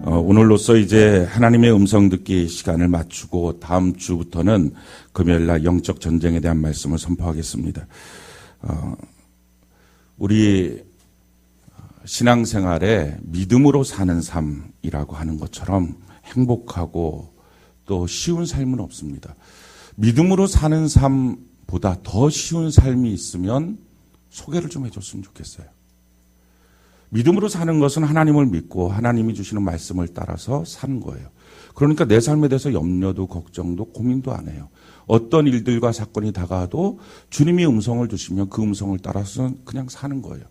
오늘로써 이제 하나님의 음성 듣기 시간을 마치고 다음 주부터는 금요일날 영적 전쟁에 대한 말씀을 선포하겠습니다. 우리 신앙생활에 믿음으로 사는 삶이라고 하는 것처럼 행복하고 또 쉬운 삶은 없습니다. 믿음으로 사는 삶보다 더 쉬운 삶이 있으면 소개를 좀 해줬으면 좋겠어요. 믿음으로 사는 것은 하나님을 믿고 하나님이 주시는 말씀을 따라서 사는 거예요. 그러니까 내 삶에 대해서 염려도 걱정도 고민도 안 해요. 어떤 일들과 사건이 다가와도 주님이 음성을 주시면 그 음성을 따라서 그냥 사는 거예요.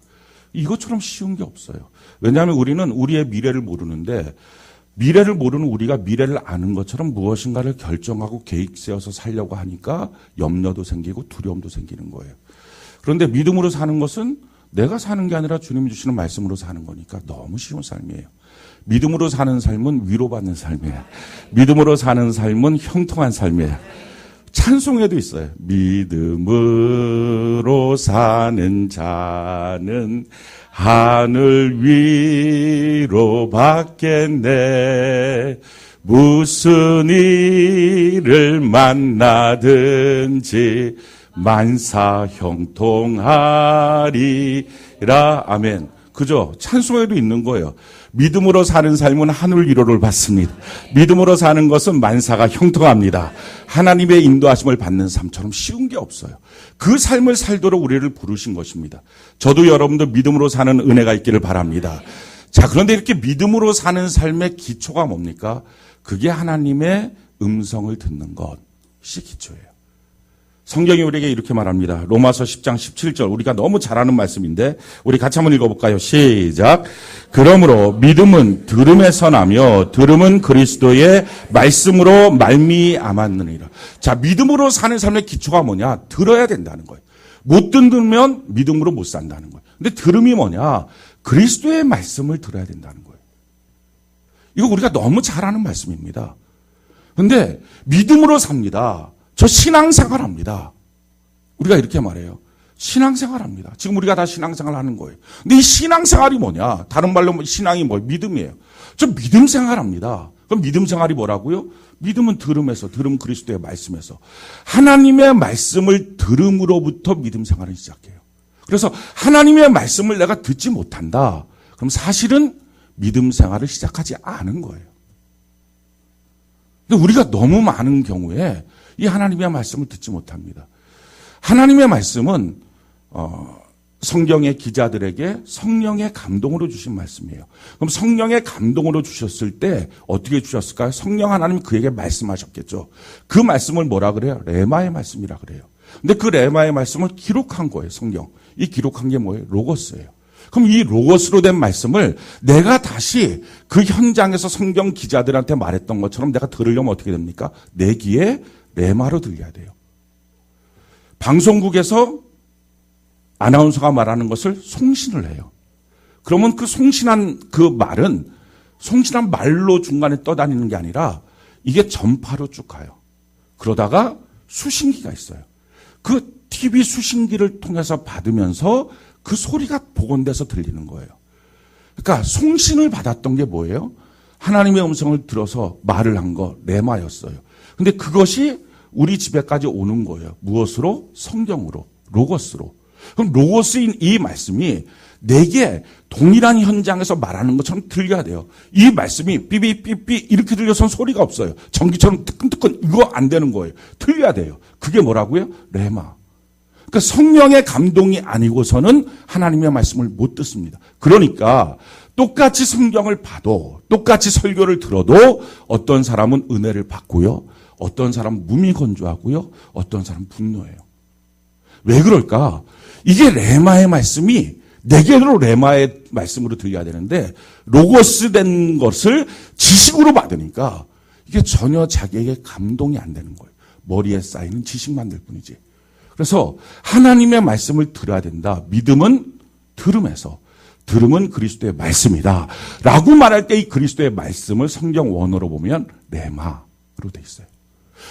이것처럼 쉬운 게 없어요. 왜냐하면 우리는 우리의 미래를 모르는데 미래를 모르는 우리가 미래를 아는 것처럼 무엇인가를 결정하고 계획 세워서 살려고 하니까 염려도 생기고 두려움도 생기는 거예요. 그런데 믿음으로 사는 것은 내가 사는 게 아니라 주님이 주시는 말씀으로 사는 거니까 너무 쉬운 삶이에요. 믿음으로 사는 삶은 위로받는 삶이에요. 믿음으로 사는 삶은 형통한 삶이에요. 찬송에도 있어요. 믿음으로 사는 자는 하늘 위로 받겠네. 무슨 일을 만나든지 만사 형통하리라. 아멘. 그죠? 찬송에도 있는 거예요. 믿음으로 사는 삶은 하늘 위로를 받습니다. 믿음으로 사는 것은 만사가 형통합니다. 하나님의 인도하심을 받는 삶처럼 쉬운 게 없어요. 그 삶을 살도록 우리를 부르신 것입니다. 저도 여러분도 믿음으로 사는 은혜가 있기를 바랍니다. 자, 그런데 이렇게 믿음으로 사는 삶의 기초가 뭡니까? 그게 하나님의 음성을 듣는 것이 기초예요. 성경이 우리에게 이렇게 말합니다. 로마서 10장 17절. 우리가 너무 잘 아는 말씀인데 우리 같이 한번 읽어볼까요? 시작. 그러므로 믿음은 들음에서 나며 들음은 그리스도의 말씀으로 말미암았느니라. 자, 믿음으로 사는 삶의 기초가 뭐냐? 들어야 된다는 거예요. 못 듣으면 믿음으로 못 산다는 거예요. 근데 들음이 뭐냐? 그리스도의 말씀을 들어야 된다는 거예요. 이거 우리가 너무 잘 아는 말씀입니다. 근데 믿음으로 삽니다. 저 신앙생활 합니다. 우리가 이렇게 말해요. 신앙생활 합니다. 지금 우리가 다 신앙생활 하는 거예요. 근데 이 신앙생활이 뭐냐? 다른 말로 신앙이 뭐예요? 믿음이에요. 저 믿음 생활 합니다. 그럼 믿음 생활이 뭐라고요? 믿음은 들음에서, 들음 그리스도의 말씀에서. 하나님의 말씀을 들음으로부터 믿음 생활을 시작해요. 그래서 하나님의 말씀을 내가 듣지 못한다. 그럼 사실은 믿음 생활을 시작하지 않은 거예요. 근데 우리가 너무 많은 경우에 이 하나님의 말씀을 듣지 못합니다. 하나님의 말씀은 성경의 기자들에게 성령의 감동으로 주신 말씀이에요. 그럼 성령의 감동으로 주셨을 때 어떻게 주셨을까요? 성령 하나님이 그에게 말씀하셨겠죠. 그 말씀을 뭐라 그래요? 레마의 말씀이라 그래요. 근데 그 레마의 말씀을 기록한 거예요, 성경. 이 기록한 게 뭐예요? 로고스예요. 그럼 이 로고스로 된 말씀을 내가 다시 그 현장에서 성경 기자들한테 말했던 것처럼 내가 들으려면 어떻게 됩니까? 내 귀에 레마로 들려야 돼요. 방송국에서 아나운서가 말하는 것을 송신을 해요. 그러면 그 송신한 그 말은 송신한 말로 중간에 떠다니는 게 아니라 이게 전파로 쭉 가요. 그러다가 수신기가 있어요. 그 TV 수신기를 통해서 받으면서 그 소리가 복원돼서 들리는 거예요. 그러니까 송신을 받았던 게 뭐예요? 하나님의 음성을 들어서 말을 한 거 레마였어요. 근데 그것이 우리 집에까지 오는 거예요. 무엇으로? 성경으로, 로고스로. 그럼 로고스인 이 말씀이 내게 동일한 현장에서 말하는 것처럼 들려야 돼요. 이 말씀이 삐삐삐삐 이렇게 들려선 소리가 없어요. 전기처럼 뜨끈뜨끈 이거 안 되는 거예요. 들려야 돼요. 그게 뭐라고요? 레마. 그러니까 성령의 감동이 아니고서는 하나님의 말씀을 못 듣습니다. 그러니까 똑같이 성경을 봐도 똑같이 설교를 들어도 어떤 사람은 은혜를 받고요. 어떤 사람은 무미건조하고요. 어떤 사람은 분노해요. 왜 그럴까? 이게 레마의 말씀이 내게로 레마의 말씀으로 들려야 되는데 로고스 된 것을 지식으로 받으니까 이게 전혀 자기에게 감동이 안 되는 거예요. 머리에 쌓이는 지식만 될 뿐이지. 그래서 하나님의 말씀을 들어야 된다. 믿음은 들음에서, 들음은 그리스도의 말씀이다 라고 말할 때 이 그리스도의 말씀을 성경 원어로 보면 레마로 돼 있어요.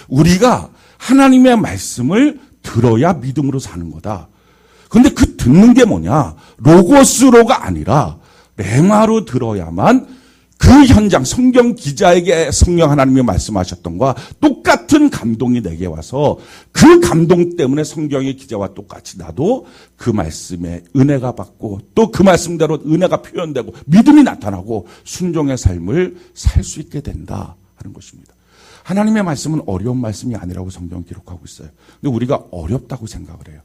우리가 하나님의 말씀을 들어야 믿음으로 사는 거다. 그런데 그 듣는 게 뭐냐? 로고스로가 아니라 레마로 들어야만 그 현장, 성경 기자에게 성령 하나님이 말씀하셨던 것과 똑같은 감동이 내게 와서 그 감동 때문에 성경의 기자와 똑같이 나도 그 말씀에 은혜가 받고 또 그 말씀대로 은혜가 표현되고 믿음이 나타나고 순종의 삶을 살 수 있게 된다 하는 것입니다. 하나님의 말씀은 어려운 말씀이 아니라고 성경은 기록하고 있어요. 근데 우리가 어렵다고 생각을 해요.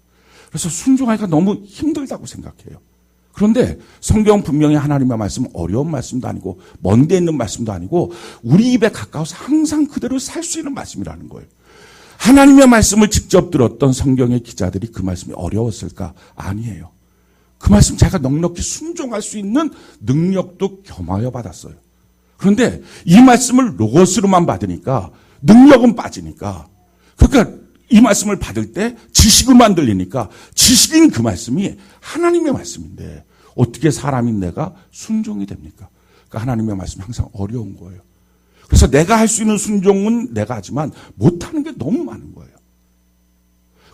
그래서 순종하기가 너무 힘들다고 생각해요. 그런데 성경은 분명히 하나님의 말씀은 어려운 말씀도 아니고 먼 데 있는 말씀도 아니고 우리 입에 가까워서 항상 그대로 살 수 있는 말씀이라는 거예요. 하나님의 말씀을 직접 들었던 성경의 기자들이 그 말씀이 어려웠을까? 아니에요. 그 말씀 제가 넉넉히 순종할 수 있는 능력도 겸하여 받았어요. 그런데 이 말씀을 로고스로만 받으니까 능력은 빠지니까, 그러니까 이 말씀을 받을 때 지식으로만 들리니까 지식인 그 말씀이 하나님의 말씀인데 어떻게 사람인 내가 순종이 됩니까? 그러니까 하나님의 말씀이 항상 어려운 거예요. 그래서 내가 할 수 있는 순종은 내가 하지만 못하는 게 너무 많은 거예요.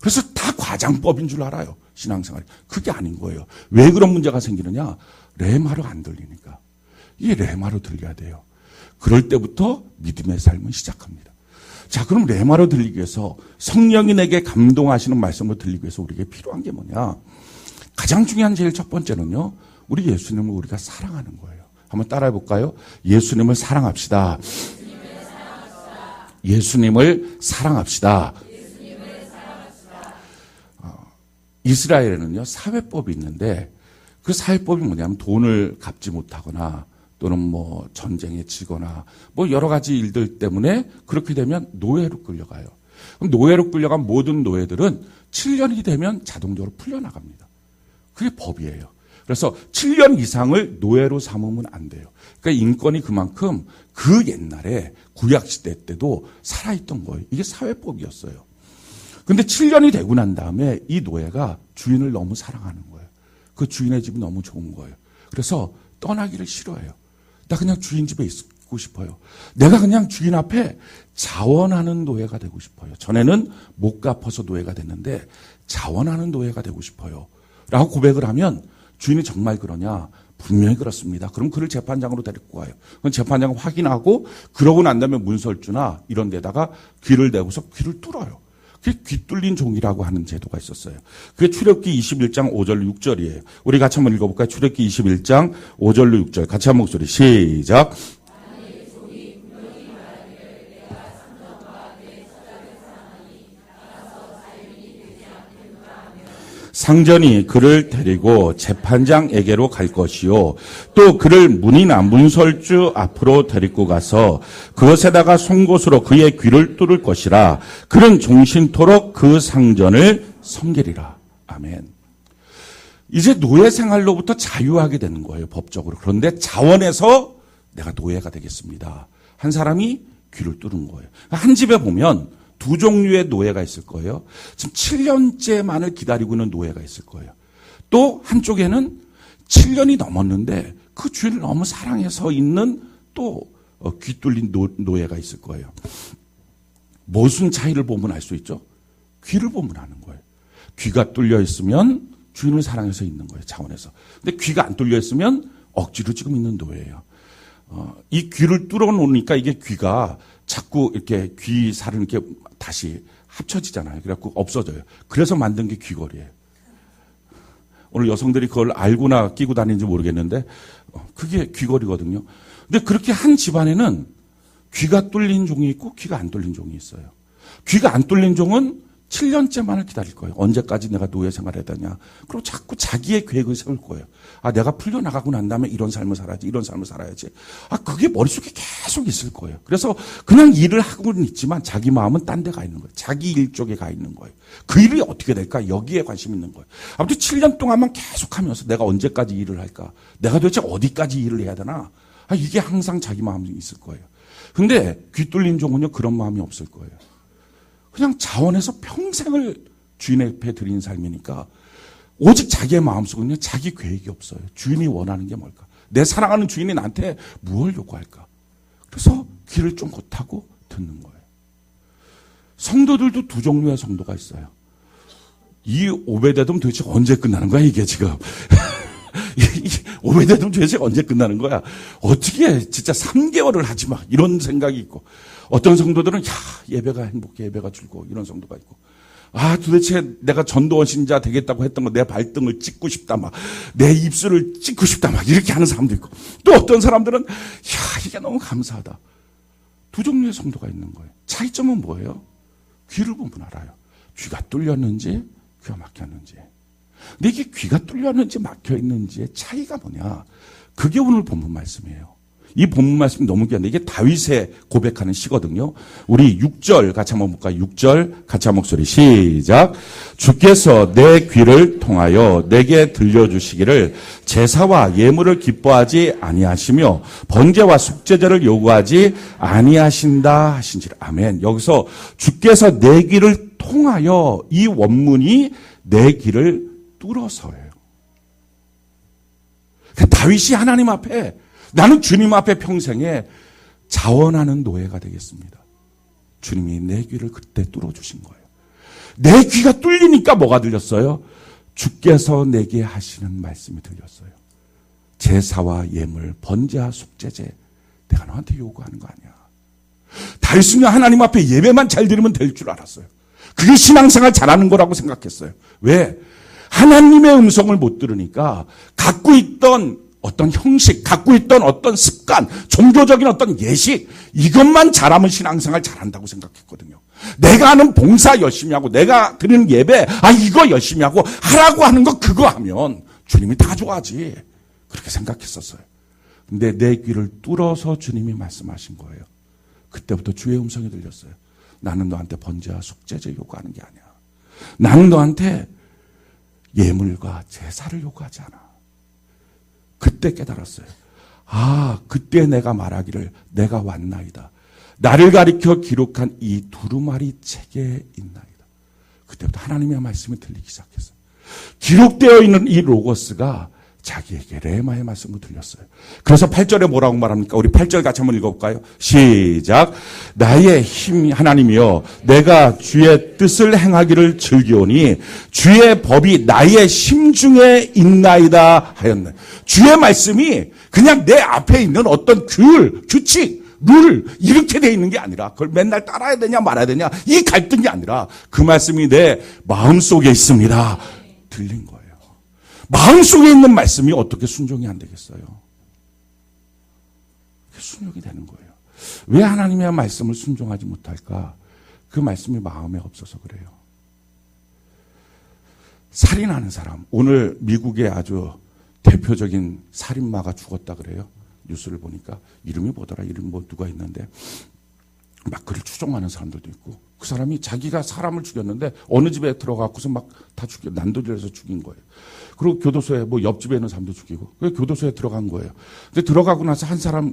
그래서 다 과장법인 줄 알아요, 신앙생활이. 그게 아닌 거예요. 왜 그런 문제가 생기느냐? 레마로 안 들리니까. 이게 레마로 들려야 돼요. 그럴 때부터 믿음의 삶은 시작합니다. 자, 그럼 레마로 들리기 위해서, 성령이 내게 감동하시는 말씀으로 들리기 위해서 우리에게 필요한 게 뭐냐? 가장 중요한 제일 첫 번째는요, 우리 예수님을 우리가 사랑하는 거예요. 한번 따라해 볼까요? 예수님을 사랑합시다. 예수님을 사랑합시다. 이스라엘에는요, 사회법이 있는데 그 사회법이 뭐냐면 돈을 갚지 못하거나 또는 뭐 전쟁에 지거나 뭐 여러 가지 일들 때문에 그렇게 되면 노예로 끌려가요. 그럼 노예로 끌려간 모든 노예들은 7년이 되면 자동적으로 풀려나갑니다. 그게 법이에요. 그래서 7년 이상을 노예로 삼으면 안 돼요. 그러니까 인권이 그만큼 그 옛날에 구약시대 때도 살아있던 거예요. 이게 사회법이었어요. 근데 7년이 되고 난 다음에 이 노예가 주인을 너무 사랑하는 거예요. 그 주인의 집이 너무 좋은 거예요. 그래서 떠나기를 싫어해요. 나 그냥 주인 집에 있고 싶어요. 내가 그냥 주인 앞에 자원하는 노예가 되고 싶어요. 전에는 못 갚아서 노예가 됐는데 자원하는 노예가 되고 싶어요. 라고 고백을 하면 주인이 정말 그러냐? 분명히 그렇습니다. 그럼 그를 재판장으로 데리고 가요. 그럼 재판장은 확인하고 그러고 난 다음에 문설주나 이런 데다가 귀를 대고서 귀를 뚫어요. 그게 귀 뚫린 종이라고 하는 제도가 있었어요. 그게 출애굽기 21장 5절로 6절이에요. 우리 같이 한번 읽어볼까요? 출애굽기 21장 5절로 6절. 같이 한 목소리 시작. 상전이 그를 데리고 재판장에게로 갈 것이요. 또 그를 문이나 문설주 앞으로 데리고 가서 그것에다가 송곳으로 그의 귀를 뚫을 것이라. 그는 종신토록 그 상전을 섬기리라. 아멘. 이제 노예 생활로부터 자유하게 되는 거예요, 법적으로. 그런데 자원에서 내가 노예가 되겠습니다. 한 사람이 귀를 뚫은 거예요. 한 집에 보면 두 종류의 노예가 있을 거예요. 지금 7년째만을 기다리고 있는 노예가 있을 거예요. 또 한쪽에는 7년이 넘었는데 그 주인을 너무 사랑해서 있는 또 귀 뚫린 노예가 있을 거예요. 무슨 차이를 보면 알 수 있죠? 귀를 보면 아는 거예요. 귀가 뚫려 있으면 주인을 사랑해서 있는 거예요, 자원에서. 근데 귀가 안 뚫려 있으면 억지로 지금 있는 노예예요. 이 귀를 뚫어 놓으니까 이게 귀가 자꾸 이렇게 귀 살은 이렇게 다시 합쳐지잖아요. 그래갖고 없어져요. 그래서 만든 게 귀걸이에요. 오늘 여성들이 그걸 알고나 끼고 다니는지 모르겠는데 그게 귀걸이거든요. 근데 그렇게 한 집안에는 귀가 뚫린 종이 있고 귀가 안 뚫린 종이 있어요. 귀가 안 뚫린 종은 7년째만을 기다릴 거예요. 언제까지 내가 노예 생활해야 되냐. 그리고 자꾸 자기의 계획을 세울 거예요. 아, 내가 풀려나가고 난 다음에 이런 삶을 살아야지, 이런 삶을 살아야지. 아, 그게 머릿속에 계속 있을 거예요. 그래서 그냥 일을 하고는 있지만 자기 마음은 딴 데 가 있는 거예요. 자기 일 쪽에 가 있는 거예요. 그 일이 어떻게 될까? 여기에 관심 있는 거예요. 아무튼 7년 동안만 계속 하면서 내가 언제까지 일을 할까? 내가 도대체 어디까지 일을 해야 되나? 아, 이게 항상 자기 마음이 있을 거예요. 근데 귀 뚫린 종은요, 그런 마음이 없을 거예요. 그냥 자원해서 평생을 주인 앞에 드린 삶이니까 오직 자기의 마음속은요, 자기 계획이 없어요. 주인이 원하는 게 뭘까? 내 사랑하는 주인이 나한테 무엇을 요구할까? 그래서 귀를 쫑긋 하고 듣는 거예요. 성도들도 두 종류의 성도가 있어요. 이 오베데돔 도대체 언제 끝나는 거야, 이게 지금? 오래되면 죄책 언제 끝나는 거야? 어떻게 진짜 3개월을 하지 마. 이런 생각이 있고. 어떤 성도들은 예배가 행복해, 예배가 즐거워. 이런 성도가 있고. 도대체 내가 전도원 신자 되겠다고 했던 거 내 발등을 찍고 싶다 막. 내 입술을 찍고 싶다 막. 이렇게 하는 사람도 있고. 또 어떤 사람들은 이게 너무 감사하다. 두 종류의 성도가 있는 거예요. 차이점은 뭐예요? 귀를 보면 알아요. 귀가 뚫렸는지 귀가 막혔는지. 근데 이게 귀가 뚫렸는지 막혀있는지의 차이가 뭐냐. 그게 오늘 본문 말씀이에요. 이 본문 말씀이 너무 귀한데 이게 다윗의 고백하는 시거든요. 우리 6절 같이 한번 볼까요? 6절 같이 한 목소리 시작. 주께서 내 귀를 통하여 내게 들려주시기를 제사와 예물을 기뻐하지 아니하시며 번제와 속죄제를 요구하지 아니하신다 하신지라. 아멘. 여기서 주께서 내 귀를 통하여 이 원문이 내 귀를 뚫어서예요. 다윗이 하나님 앞에 나는 주님 앞에 평생에 자원하는 노예가 되겠습니다. 주님이 내 귀를 그때 뚫어주신 거예요. 내 귀가 뚫리니까 뭐가 들렸어요? 주께서 내게 하시는 말씀이 들렸어요. 제사와 예물, 번제와 속죄제 내가 너한테 요구하는 거 아니야. 다윗은 하나님 앞에 예배만 잘 드리면 될 줄 알았어요. 그게 신앙생활 잘하는 거라고 생각했어요. 왜? 하나님의 음성을 못 들으니까 갖고 있던 어떤 형식, 갖고 있던 어떤 습관, 종교적인 어떤 예식, 이것만 잘하면 신앙생활 잘한다고 생각했거든요. 내가 하는 봉사 열심히 하고, 내가 드리는 예배, 이거 열심히 하고, 하라고 하는 거 그거 하면 주님이 다 좋아하지. 그렇게 생각했었어요. 근데 내 귀를 뚫어서 주님이 말씀하신 거예요. 그때부터 주의 음성이 들렸어요. 나는 너한테 번제와 속죄제 요구하는 게 아니야. 나는 너한테 예물과 제사를 요구하지 않아. 그때 깨달았어요. 그때 내가 말하기를 내가 왔나이다. 나를 가리켜 기록한 이 두루마리 책에 있나이다. 그때부터 하나님의 말씀이 들리기 시작했어요. 기록되어 있는 이 로고스가 자기에게 레마의 말씀을 들렸어요. 그래서 8절에 뭐라고 말합니까? 우리 8절 같이 한번 읽어볼까요? 시작. 나의 힘 하나님이여 내가 주의 뜻을 행하기를 즐기오니 주의 법이 나의 심중에 있나이다 하였네. 주의 말씀이 그냥 내 앞에 있는 어떤 규칙, 룰 이렇게 돼 있는 게 아니라 그걸 맨날 따라야 되냐 말아야 되냐 이 갈등이 아니라 그 말씀이 내 마음속에 있습니다. 들린 거예요. 마음속에 있는 말씀이 어떻게 순종이 안 되겠어요? 순종이 되는 거예요. 왜 하나님의 말씀을 순종하지 못할까? 그 말씀이 마음에 없어서 그래요. 살인하는 사람, 오늘 미국의 아주 대표적인 살인마가 죽었다 그래요. 뉴스를 보니까 이름이 뭐더라, 이름 뭐 누가 있는데 막 그를 추종하는 사람들도 있고 그 사람이 자기가 사람을 죽였는데 어느 집에 들어가고서 막 다 죽여 난도질해서 죽인 거예요. 그리고 교도소에 뭐 옆집에 있는 사람도 죽이고 그 교도소에 들어간 거예요. 근데 들어가고 나서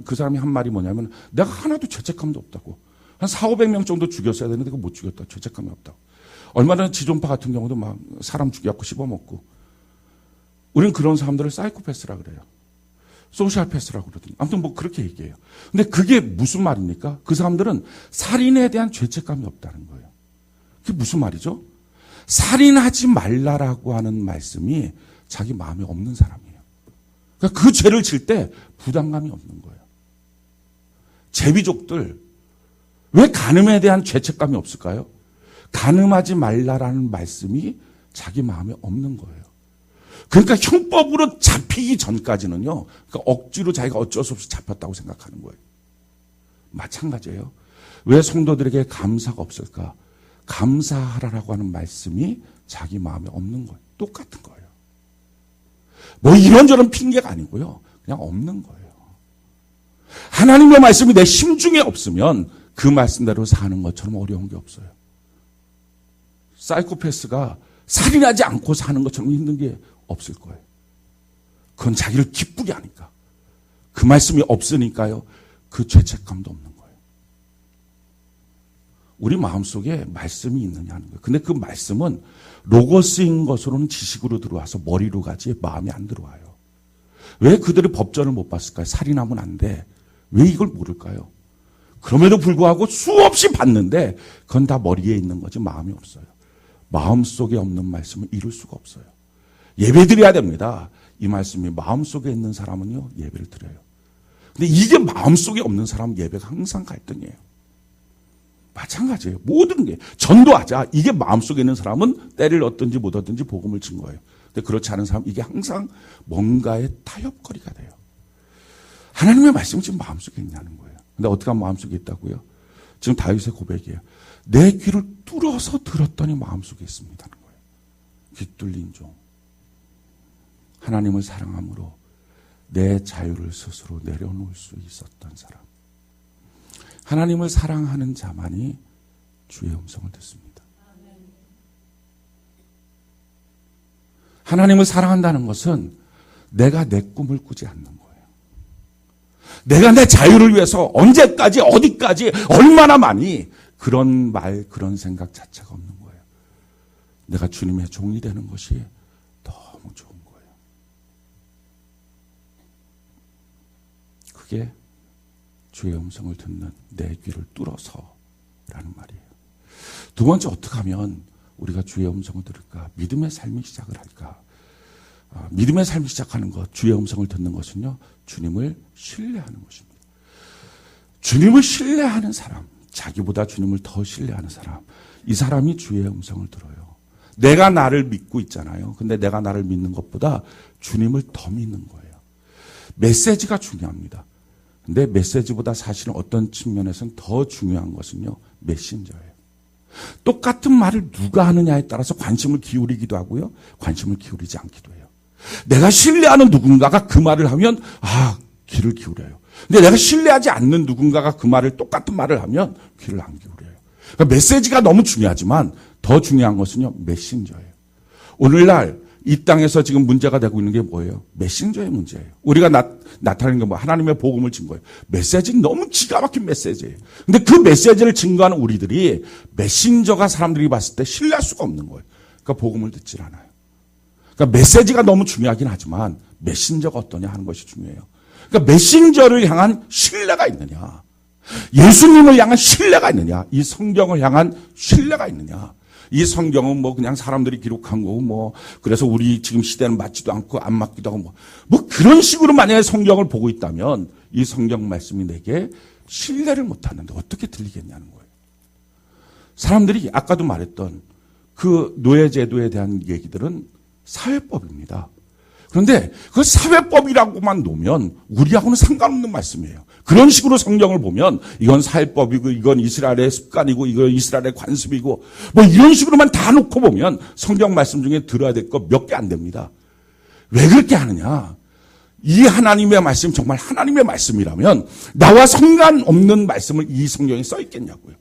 그 사람이 한 말이 뭐냐면 내가 하나도 죄책감도 없다고. 한 400~500명 정도 죽였어야 되는데 그거 못 죽였다. 죄책감이 없다고. 얼마 전에 지존파 같은 경우도 막 사람 죽여갖고 씹어먹고. 우린 그런 사람들을 사이코패스라 그래요. 소시알패스라고 그러더니 아무튼 뭐 그렇게 얘기해요. 근데 그게 무슨 말입니까? 그 사람들은 살인에 대한 죄책감이 없다는 거예요. 그게 무슨 말이죠? 살인하지 말라라고 하는 말씀이 자기 마음에 없는 사람이에요. 그러니까 그 죄를 질 때 부담감이 없는 거예요. 제비족들 왜 간음에 대한 죄책감이 없을까요? 간음하지 말라라는 말씀이 자기 마음에 없는 거예요. 그러니까 형법으로 잡히기 전까지는요. 그러니까 억지로 자기가 어쩔 수 없이 잡혔다고 생각하는 거예요. 마찬가지예요. 왜 성도들에게 감사가 없을까? 감사하라라고 하는 말씀이 자기 마음에 없는 거예요. 똑같은 거예요. 뭐 이런저런 핑계가 아니고요. 그냥 없는 거예요. 하나님의 말씀이 내 심중에 없으면 그 말씀대로 사는 것처럼 어려운 게 없어요. 사이코패스가 살인하지 않고 사는 것처럼 힘든 게 없을 거예요. 그건 자기를 기쁘게 하니까. 그 말씀이 없으니까요. 그 죄책감도 없는 거예요. 우리 마음속에 말씀이 있느냐 하는 거예요. 근데 그 말씀은 로고스인 것으로는 지식으로 들어와서 머리로 가지 마음에 안 들어와요. 왜 그들이 법전을 못 봤을까요? 살인하면 안 돼. 왜 이걸 모를까요? 그럼에도 불구하고 수없이 봤는데 그건 다 머리에 있는 거지 마음이 없어요. 마음속에 없는 말씀을 이룰 수가 없어요. 예배드려야 됩니다. 이 말씀이 마음속에 있는 사람은요, 예배를 드려요. 근데 이게 마음속에 없는 사람은 예배가 항상 갈등이에요. 마찬가지예요. 모든 게. 전도하자. 이게 마음속에 있는 사람은 때를 얻든지 못 얻든지 복음을 준 거예요. 근데 그렇지 않은 사람은 이게 항상 뭔가의 타협거리가 돼요. 하나님의 말씀은 지금 마음속에 있냐는 거예요. 근데 어떻게 하면 마음속에 있다고요? 지금 다윗의 고백이에요. 내 귀를 뚫어서 들었더니 마음속에 있습니다는 거예요. 귀 뚫린 종. 하나님을 사랑함으로 내 자유를 스스로 내려놓을 수 있었던 사람. 하나님을 사랑하는 자만이 주의 음성을 듣습니다. 하나님을 사랑한다는 것은 내가 내 꿈을 꾸지 않는 거예요. 내가 내 자유를 위해서 언제까지 어디까지 얼마나 많이 그런 말 그런 생각 자체가 없는 거예요. 내가 주님의 종이 되는 것이 너무 좋은 거예요. 그게 주의 음성을 듣는 내 귀를 뚫어서라는 말이에요. 두 번째, 어떻게 하면 우리가 주의 음성을 들을까? 믿음의 삶이 시작을 할까? 믿음의 삶이 시작하는 것, 주의 음성을 듣는 것은요, 주님을 신뢰하는 것입니다. 주님을 신뢰하는 사람, 자기보다 주님을 더 신뢰하는 사람, 이 사람이 주의 음성을 들어요. 내가 나를 믿고 있잖아요. 근데 내가 나를 믿는 것보다 주님을 더 믿는 거예요. 메시지가 중요합니다. 근데 메시지보다 사실은 어떤 측면에서는 더 중요한 것은요, 메신저예요. 똑같은 말을 누가 하느냐에 따라서 관심을 기울이기도 하고요, 관심을 기울이지 않기도 해요. 내가 신뢰하는 누군가가 그 말을 하면 귀를 기울여요. 근데 내가 신뢰하지 않는 누군가가 그 말을 똑같은 말을 하면 귀를 안 기울여요. 그러니까 메시지가 너무 중요하지만 더 중요한 것은요, 메신저예요. 오늘날 이 땅에서 지금 문제가 되고 있는 게 뭐예요? 메신저의 문제예요. 우리가 나타내는 게 뭐 하나님의 복음을 증거해요. 메시지는 너무 기가 막힌 메시지예요. 근데 그 메시지를 증거하는 우리들이 메신저가 사람들이 봤을 때 신뢰할 수가 없는 거예요. 그러니까 복음을 듣질 않아요. 그러니까 메시지가 너무 중요하긴 하지만 메신저가 어떠냐 하는 것이 중요해요. 그러니까 메신저를 향한 신뢰가 있느냐, 예수님을 향한 신뢰가 있느냐, 이 성경을 향한 신뢰가 있느냐. 이 성경은 뭐 그냥 사람들이 기록한 거고 뭐 그래서 우리 지금 시대는 맞지도 않고 안 맞기도 하고 뭐 그런 식으로 만약에 성경을 보고 있다면 이 성경 말씀이 내게 신뢰를 못하는데 어떻게 들리겠냐는 거예요. 사람들이 아까도 말했던 그 노예제도에 대한 얘기들은 사회법입니다. 그런데 그 사회법이라고만 놓으면 우리하고는 상관없는 말씀이에요. 그런 식으로 성경을 보면 이건 사회법이고 이건 이스라엘의 습관이고 이건 이스라엘의 관습이고 뭐 이런 식으로만 다 놓고 보면 성경 말씀 중에 들어야 될 거 몇 개 안 됩니다. 왜 그렇게 하느냐? 이 하나님의 말씀 정말 하나님의 말씀이라면 나와 상관없는 말씀을 이 성경에 써 있겠냐고요.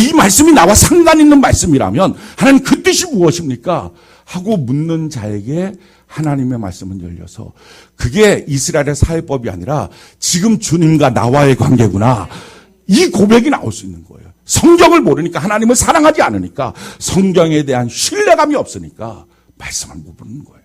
이 말씀이 나와 상관 있는 말씀이라면 하나님 그 뜻이 무엇입니까? 하고 묻는 자에게 하나님의 말씀은 열려서 그게 이스라엘의 사회법이 아니라 지금 주님과 나와의 관계구나. 이 고백이 나올 수 있는 거예요. 성경을 모르니까, 하나님을 사랑하지 않으니까, 성경에 대한 신뢰감이 없으니까 말씀을 못 듣는 거예요.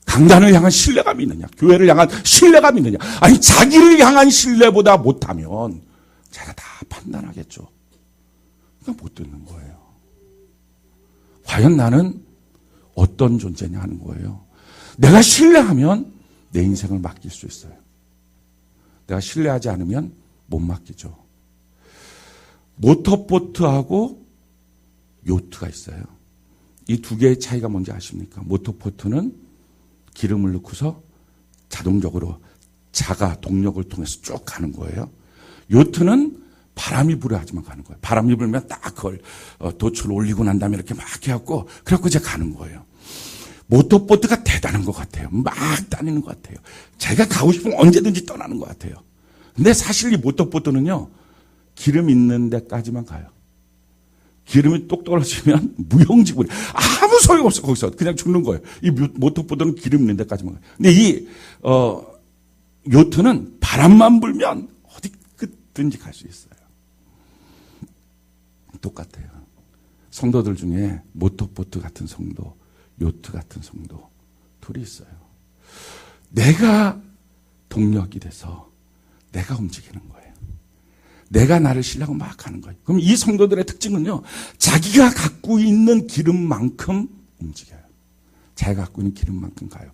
강단을 향한 신뢰감이 있느냐, 교회를 향한 신뢰감이 있느냐. 아니 자기를 향한 신뢰보다 못하면 제가 다 판단하겠죠. 그러니까 못 듣는 거예요. 과연 나는 어떤 존재냐 하는 거예요. 내가 신뢰하면 내 인생을 맡길 수 있어요. 내가 신뢰하지 않으면 못 맡기죠. 모터보트하고 요트가 있어요. 이 두 개의 차이가 뭔지 아십니까? 모터보트는 기름을 넣고서 자동적으로 자가 동력을 통해서 쭉 가는 거예요. 요트는 바람이 불어야지만 가는 거예요. 바람이 불면 딱 그걸 도출 올리고 난 다음에 이렇게 막 해갖고 그래갖고 이제 가는 거예요. 모터보트가 대단한 것 같아요. 막 다니는 것 같아요. 자기가 가고 싶으면 언제든지 떠나는 것 같아요. 근데 사실 이 모터보트는요, 기름 있는 데까지만 가요. 기름이 똑 떨어지면 무용지물이 아무 소용없어. 거기서 그냥 죽는 거예요. 이 모터보트는 기름 있는 데까지만 가요. 근데 이 요트는 바람만 불면 어디 든지 갈 수 있어요. 똑같아요. 성도들 중에 모터보트 같은 성도, 요트 같은 성도 둘이 있어요. 내가 동력이 돼서 내가 움직이는 거예요. 내가 나를 신뢰하고 막 하는 거예요. 그럼 이 성도들의 특징은요, 자기가 갖고 있는 기름만큼 움직여요. 자기가 갖고 있는 기름만큼 가요.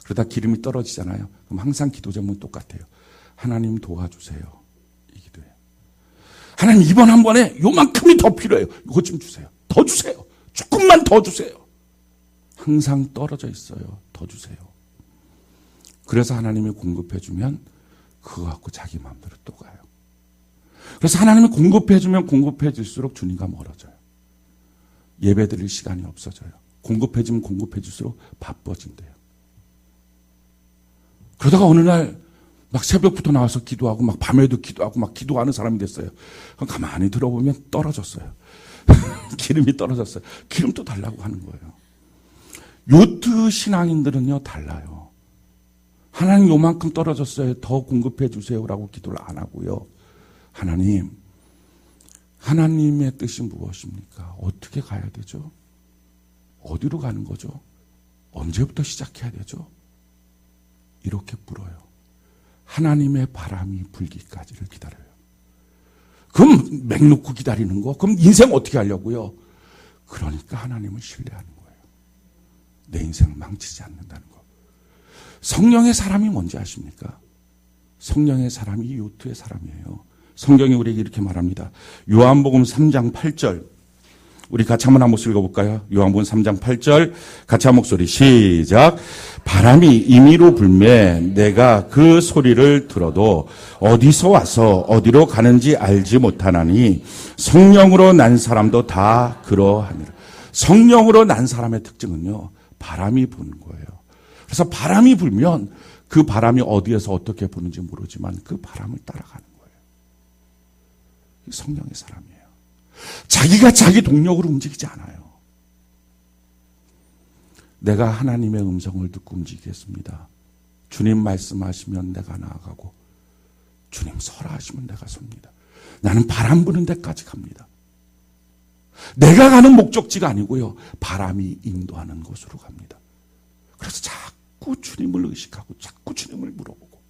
그러다 기름이 떨어지잖아요. 그럼 항상 기도 제목은 똑같아요. 하나님 도와주세요. 이 기도예요. 하나님 이번 한 번에 요만큼이 더 필요해요. 이것 좀 주세요. 더 주세요. 조금만 더 주세요. 항상 떨어져 있어요. 더 주세요. 그래서 하나님이 공급해주면 그거 갖고 자기 마음대로 또 가요. 그래서 하나님이 공급해주면 공급해질수록 주님과 멀어져요. 예배 드릴 시간이 없어져요. 공급해지면 공급해질수록 바빠진대요. 그러다가 어느 날 막 새벽부터 나와서 기도하고 막 밤에도 기도하고 막 기도하는 사람이 됐어요. 그럼 가만히 들어보면 떨어졌어요. 기름이 떨어졌어요. 기름 또 달라고 하는 거예요. 요트 신앙인들은요 달라요. 하나님 요만큼 떨어졌어요. 더 공급해 주세요라고 기도를 안 하고요. 하나님의 뜻이 무엇입니까? 어떻게 가야 되죠? 어디로 가는 거죠? 언제부터 시작해야 되죠? 이렇게 물어요. 하나님의 바람이 불기까지를 기다려요. 그럼 맥 놓고 기다리는 거? 그럼 인생 어떻게 하려고요? 그러니까 하나님을 신뢰하는 거예요. 내 인생을 망치지 않는다는 거. 성령의 사람이 뭔지 아십니까? 성령의 사람이 요트의 사람이에요. 성경이 우리에게 이렇게 말합니다. 요한복음 3장 8절. 우리 같이 한번 읽어볼까요? 요한복음 3장 8절 같이 한 목소리 시작. 바람이 임의로 불매 내가 그 소리를 들어도 어디서 와서 어디로 가는지 알지 못하나니 성령으로 난 사람도 다 그러하니라. 성령으로 난 사람의 특징은요. 바람이 부는 거예요. 그래서 바람이 불면 그 바람이 어디에서 어떻게 부는지 모르지만 그 바람을 따라가는 거예요. 성령의 사람이에요. 자기가 자기 동력으로 움직이지 않아요. 내가 하나님의 음성을 듣고 움직이겠습니다. 주님 말씀하시면 내가 나아가고 주님 서라 하시면 내가 섭니다. 나는 바람 부는 데까지 갑니다. 내가 가는 목적지가 아니고요. 바람이 인도하는 곳으로 갑니다. 그래서 자꾸 주님을 의식하고 자꾸 주님을 물어보고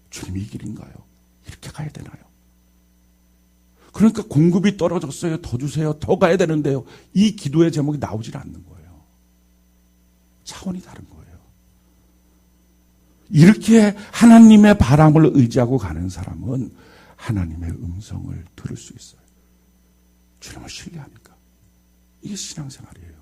주님이 이 길인가요? 이렇게 가야 되나요? 그러니까 공급이 떨어졌어요. 더 주세요. 더 가야 되는데요. 이 기도의 제목이 나오질 않는 거예요. 차원이 다른 거예요. 이렇게 하나님의 바람을 의지하고 가는 사람은 하나님의 음성을 들을 수 있어요. 주님을 신뢰하니까. 이게 신앙생활이에요.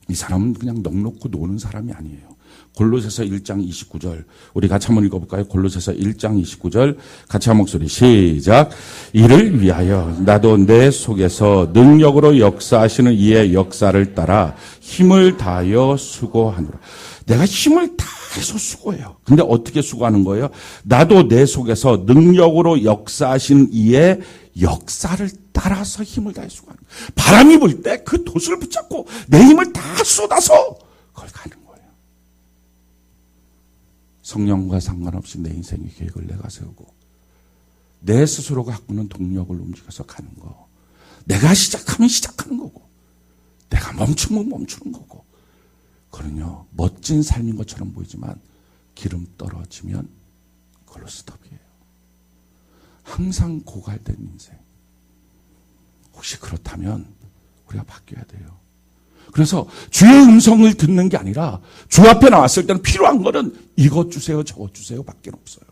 이 사람은 그냥 넋놓고 노는 사람이 아니에요. 골로새서 1장 29절 우리 같이 한번 읽어볼까요? 골로새서 1장 29절 같이 한 목소리 시작. 이를 위하여 나도 내 속에서 능력으로 역사하시는 이의 역사를 따라 힘을 다하여 수고하노라. 내가 힘을 다해서 수고해요. 근데 어떻게 수고하는 거예요? 나도 내 속에서 능력으로 역사하시는 이의 역사를 따라서 힘을 다해 수고하는 거예요. 바람이 불 때 그 돛을 붙잡고 내 힘을 다 쏟아서 그걸 가는 거예요. 성령과 상관없이 내 인생의 계획을 내가 세우고 내 스스로가 갖고 있는 동력을 움직여서 가는 거. 내가 시작하면 시작하는 거고 내가 멈추면 멈추는 거고 그는요 멋진 삶인 것처럼 보이지만 기름 떨어지면 그걸로 스톱이에요. 항상 고갈된 인생. 혹시 그렇다면 우리가 바뀌어야 돼요. 그래서 주의 음성을 듣는 게 아니라 주 앞에 나왔을 때는 필요한 거는 이것 주세요 저것 주세요 밖에 없어요.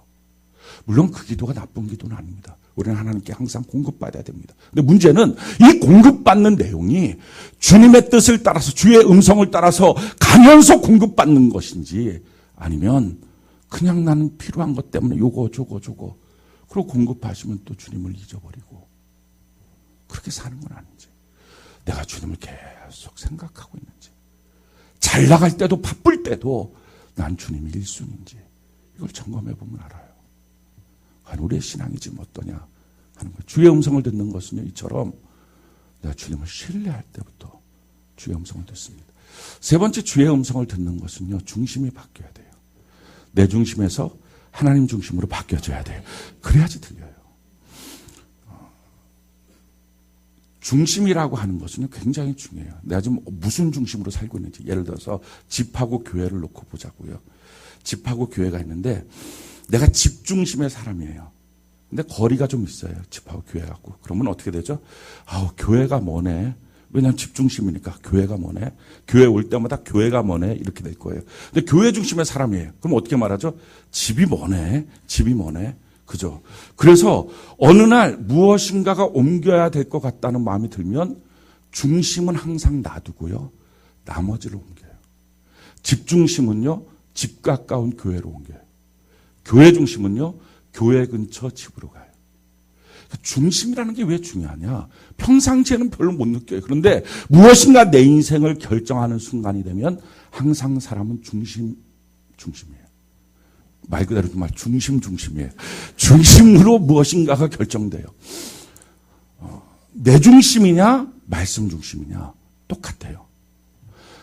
물론 그 기도가 나쁜 기도는 아닙니다. 우리는 하나님께 항상 공급받아야 됩니다. 근데 문제는 이 공급받는 내용이 주님의 뜻을 따라서 주의 음성을 따라서 가면서 공급받는 것인지 아니면 그냥 나는 필요한 것 때문에 요거 저거 그리고 공급하시면 또 주님을 잊어버리고 그렇게 사는 건 아닌지 내가 주님을 계속 생각하고 있는지 잘 나갈 때도 바쁠 때도 난 주님이 1순위인지 이걸 점검해 보면 알아요. 우리의 신앙이 지금 어떠냐 하는 거예요. 주의 음성을 듣는 것은요 이처럼 내가 주님을 신뢰할 때부터 주의 음성을 듣습니다. 세 번째 주의 음성을 듣는 것은요 중심이 바뀌어야 돼요. 내 중심에서 하나님 중심으로 바뀌어져야 돼요. 그래야지 들려요. 중심이라고 하는 것은 굉장히 중요해요. 내가 지금 무슨 중심으로 살고 있는지. 예를 들어서 집하고 교회를 놓고 보자고요. 집하고 교회가 있는데 내가 집 중심의 사람이에요. 근데 거리가 좀 있어요. 집하고 교회 갖고. 그러면 어떻게 되죠? 교회가 머네. 왜냐하면 집 중심이니까 교회가 뭐네? 교회 올 때마다 교회가 뭐네? 이렇게 될 거예요. 근데 교회 중심의 사람이에요. 그럼 어떻게 말하죠? 집이 뭐네? 집이 뭐네? 그죠? 그래서 어느 날 무엇인가가 옮겨야 될 것 같다는 마음이 들면 중심은 항상 놔두고요. 나머지를 옮겨요. 집 중심은요. 집 가까운 교회로 옮겨요. 교회 중심은요. 교회 근처 집으로 가요. 중심이라는 게 왜 중요하냐? 평상시에는 별로 못 느껴요. 그런데 무엇인가 내 인생을 결정하는 순간이 되면 항상 사람은 중심이에요. 말 그대로 정말 중심이에요. 중심으로 무엇인가가 결정돼요. 내 중심이냐? 말씀 중심이냐? 똑같아요.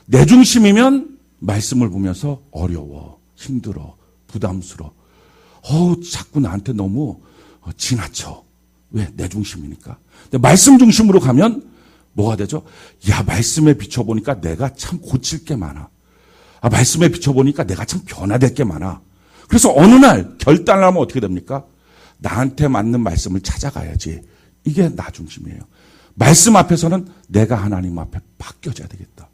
내 중심이면 말씀을 보면서 어려워, 힘들어, 부담스러워. 자꾸 나한테 너무 지나쳐. 왜? 내 중심이니까. 근데 말씀 중심으로 가면 뭐가 되죠? 야, 말씀에 비춰보니까 내가 참 고칠 게 많아. 말씀에 비춰보니까 내가 참 변화될 게 많아. 그래서 어느 날 결단을 하면 어떻게 됩니까? 나한테 맞는 말씀을 찾아가야지. 이게 나 중심이에요. 말씀 앞에서는 내가 하나님 앞에 바뀌어져야 되겠다.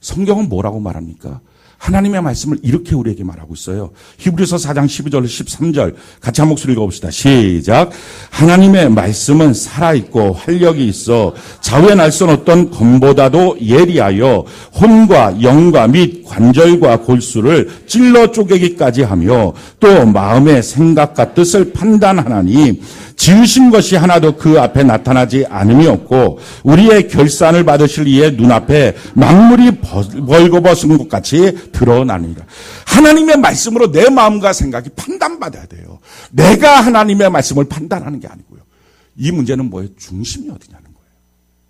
성경은 뭐라고 말합니까? 하나님의 말씀을 이렇게 우리에게 말하고 있어요. 히브리서 4장 12절 13절 같이 한 목소리 읽어봅시다. 시작. 하나님의 말씀은 살아있고 활력이 있어 좌우에 날선 어떤 검보다도 예리하여 혼과 영과 및 관절과 골수를 찔러 쪼개기까지 하며 또 마음의 생각과 뜻을 판단하나니 지으신 것이 하나도 그 앞에 나타나지 않음이 없고 우리의 결산을 받으실 이의 눈앞에 만물이 벌거벗은 것 같이 드러나느니라. 하나님의 말씀으로 내 마음과 생각이 판단받아야 돼요. 내가 하나님의 말씀을 판단하는 게 아니고요. 이 문제는 뭐예요? 중심이 어디냐는 거예요.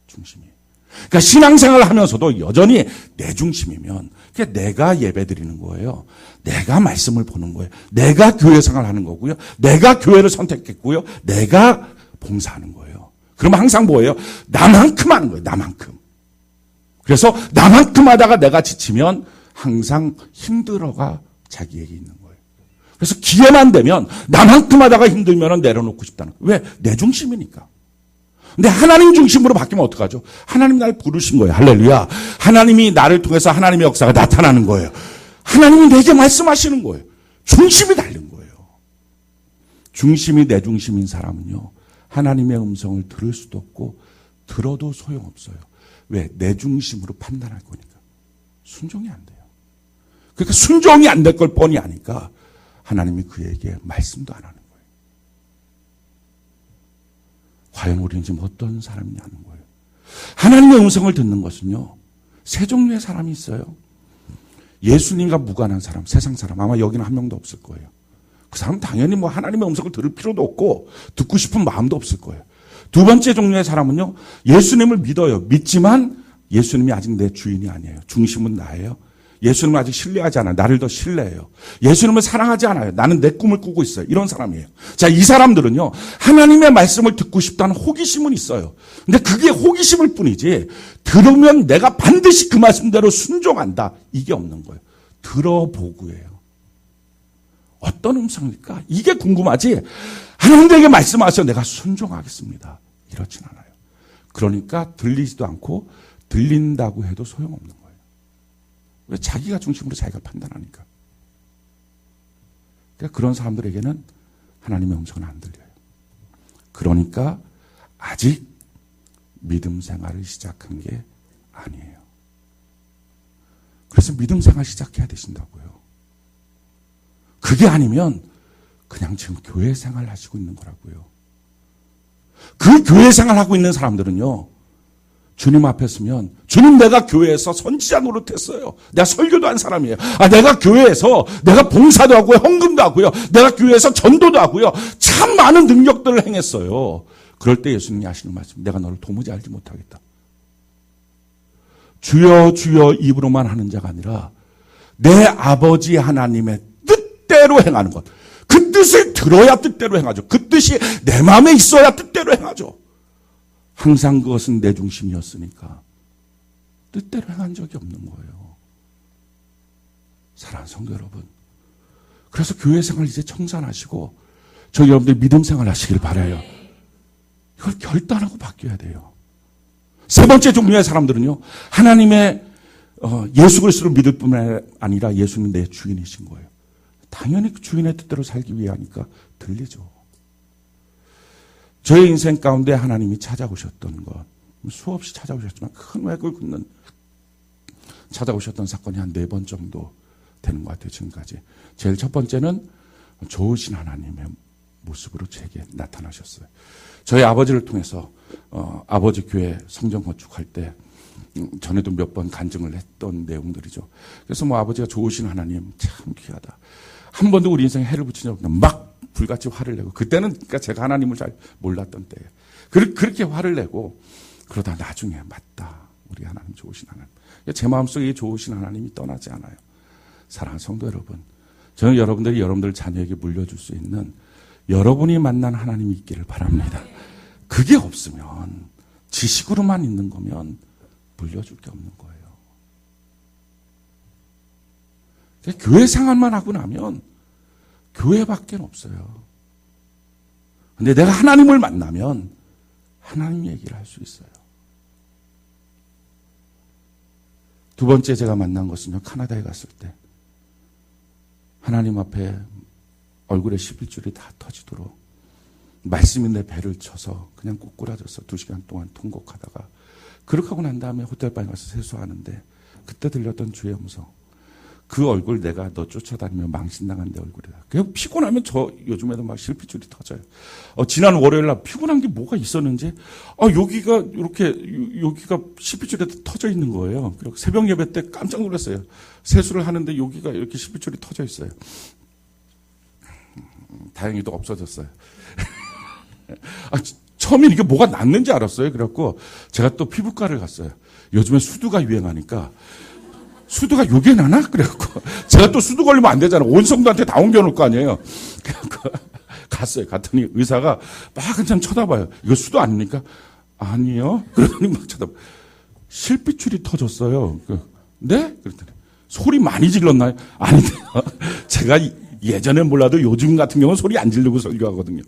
중심이. 그러니까 신앙생활을 하면서도 여전히 내 중심이면 그게 내가 예배드리는 거예요. 내가 말씀을 보는 거예요. 내가 교회 생활하는 거고요. 내가 교회를 선택했고요. 내가 봉사하는 거예요. 그러면 항상 뭐예요? 나만큼 하는 거예요. 나만큼. 그래서 나만큼 하다가 내가 지치면 항상 힘들어가 자기에게 있는 거예요. 그래서 기회만 되면 나만큼 하다가 힘들면 내려놓고 싶다는 거예요. 왜? 내 중심이니까. 근데 하나님 중심으로 바뀌면 어떡하죠? 하나님 날 부르신 거예요. 할렐루야. 하나님이 나를 통해서 하나님의 역사가 나타나는 거예요. 하나님이 내게 말씀하시는 거예요. 중심이 다른 거예요. 중심이 내 중심인 사람은요. 하나님의 음성을 들을 수도 없고 들어도 소용없어요. 왜? 내 중심으로 판단할 거니까. 순종이 안 돼요. 그러니까 순종이 안 될 걸 뻔히 아니까 하나님이 그에게 말씀도 안 하는 거예요. 과연 우리는 지금 어떤 사람이냐는 거예요. 하나님의 음성을 듣는 것은요. 세 종류의 사람이 있어요. 예수님과 무관한 사람, 세상 사람. 아마 여기는 한 명도 없을 거예요. 그 사람은 당연히 뭐 하나님의 음성을 들을 필요도 없고 듣고 싶은 마음도 없을 거예요. 두 번째 종류의 사람은요. 예수님을 믿어요. 믿지만 예수님이 아직 내 주인이 아니에요. 중심은 나예요. 예수님을 아직 신뢰하지 않아요. 나를 더 신뢰해요. 예수님을 사랑하지 않아요. 나는 내 꿈을 꾸고 있어요. 이런 사람이에요. 자, 이 사람들은요. 하나님의 말씀을 듣고 싶다는 호기심은 있어요. 근데 그게 호기심일 뿐이지 들으면 내가 반드시 그 말씀대로 순종한다. 이게 없는 거예요. 들어보고예요. 어떤 음성일까? 이게 궁금하지. 하나님에게 말씀하셔서 내가 순종하겠습니다. 이렇진 않아요. 그러니까 들리지도 않고 들린다고 해도 소용없는 거예요. 왜? 자기가 중심으로 자기가 판단하니까. 그러니까 그런 사람들에게는 하나님의 음성은 안 들려요. 그러니까 아직 믿음 생활을 시작한 게 아니에요. 그래서 믿음 생활 시작해야 되신다고요. 그게 아니면 그냥 지금 교회 생활 하시고 있는 거라고요. 그 교회 생활 하고 있는 사람들은요. 주님 앞에 서면 주님 내가 교회에서 선지자 노릇했어요. 내가 설교도 한 사람이에요. 내가 교회에서 내가 봉사도 하고요. 헌금도 하고요. 내가 교회에서 전도도 하고요. 참 많은 능력들을 행했어요. 그럴 때 예수님이 하시는 말씀 내가 너를 도무지 알지 못하겠다. 주여 주여 입으로만 하는 자가 아니라 내 아버지 하나님의 뜻대로 행하는 것. 그 뜻을 들어야 뜻대로 행하죠. 그 뜻이 내 마음에 있어야 뜻대로 행하죠. 항상 그것은 내 중심이었으니까 뜻대로 행한 적이 없는 거예요. 사랑하는 성도 여러분. 그래서 교회 생활 이제 청산하시고 저희 여러분들 믿음 생활 하시길 바라요. 이걸 결단하고 바뀌어야 돼요. 세 번째 종류의 사람들은요, 하나님의 예수 그리스도를 믿을 뿐만 아니라 예수님 내 주인이신 거예요. 당연히 그 주인의 뜻대로 살기 위해 하니까 들리죠. 저의 인생 가운데 하나님이 찾아오셨던 것, 수없이 찾아오셨지만 큰 획을 긋는 찾아오셨던 사건이 한 4번 정도 되는 것 같아요, 지금까지. 제일 첫 번째는 좋으신 하나님의 모습으로 제게 나타나셨어요. 저희 아버지를 통해서 아버지 교회 성전 건축할 때 전에도 몇 번 간증을 했던 내용들이죠. 그래서 뭐 아버지가 좋으신 하나님 참 귀하다. 한 번도 우리 인생에 해를 붙인 적 없는데 막 불같이 화를 내고, 그때는 그러니까 제가 하나님을 잘 몰랐던 때예요. 그렇게 화를 내고 그러다 나중에 맞다, 우리 하나님 좋으신 하나님. 제 마음속에 좋으신 하나님이 떠나지 않아요. 사랑하는 성도 여러분, 저는 여러분들이 여러분들 자녀에게 물려줄 수 있는 여러분이 만난 하나님이 있기를 바랍니다. 그게 없으면, 지식으로만 있는 거면 물려줄 게 없는 거예요. 교회 생활만 하고 나면 교회밖에 없어요. 근데 내가 하나님을 만나면 하나님 얘기를 할 수 있어요. 두 번째 제가 만난 것은요, 카나다에 갔을 때 하나님 앞에 얼굴에 11줄이 다 터지도록 말씀이 내 배를 쳐서 그냥 꼬꾸라져서 2시간 동안 통곡하다가, 그렇게 하고 난 다음에 호텔방에 가서 세수하는데 그때 들렸던 주의 음성, 그 얼굴 내가 너 쫓아다니며 망신당한 내 얼굴이다. 그냥 피곤하면 저 요즘에도 막 실핏줄이 터져요. 지난 월요일 날 피곤한 게 뭐가 있었는지 여기가 이렇게 여기가 실핏줄이 터져 있는 거예요. 그리고 새벽 예배 때 깜짝 놀랐어요. 세수를 하는데 여기가 이렇게 실핏줄이 터져 있어요. 다행히도 없어졌어요. 처음엔 이게 뭐가 났는지 알았어요. 그래갖고 제가 또 피부과를 갔어요. 요즘에 수두가 유행하니까 수두가 요게 나나? 그래갖고 제가 또 수두 걸리면 안 되잖아요. 온 성도한테 다 옮겨놓을 거 아니에요. 그래갖고 갔어요. 갔더니 의사가 막 한참 쳐다봐요. 이거 수두 아닙니까? 아니요. 그러더니 막 쳐다봐. 실핏줄이 터졌어요. 네? 그랬더니 소리 많이 질렀나요? 아닌데요. 제가 예전에 몰라도 요즘 같은 경우는 소리 안 지르고 설교하거든요.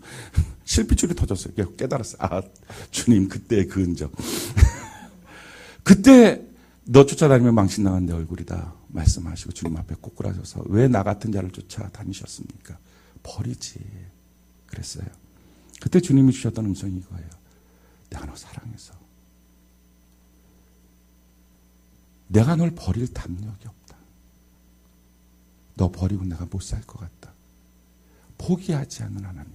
실핏줄이 터졌어요. 깨달았어요. 주님 그때의 그 흔적. 그때 너 쫓아다니면 망신당한 내 얼굴이다 말씀하시고 주님 앞에 꼬꾸라져서 왜 나 같은 자를 쫓아다니셨습니까? 버리지 그랬어요. 그때 주님이 주셨던 음성이 이거예요. 내가 너 사랑해서 내가 널 버릴 담력이 없다. 너 버리고 내가 못 살 것 같다. 포기하지 않는 하나님.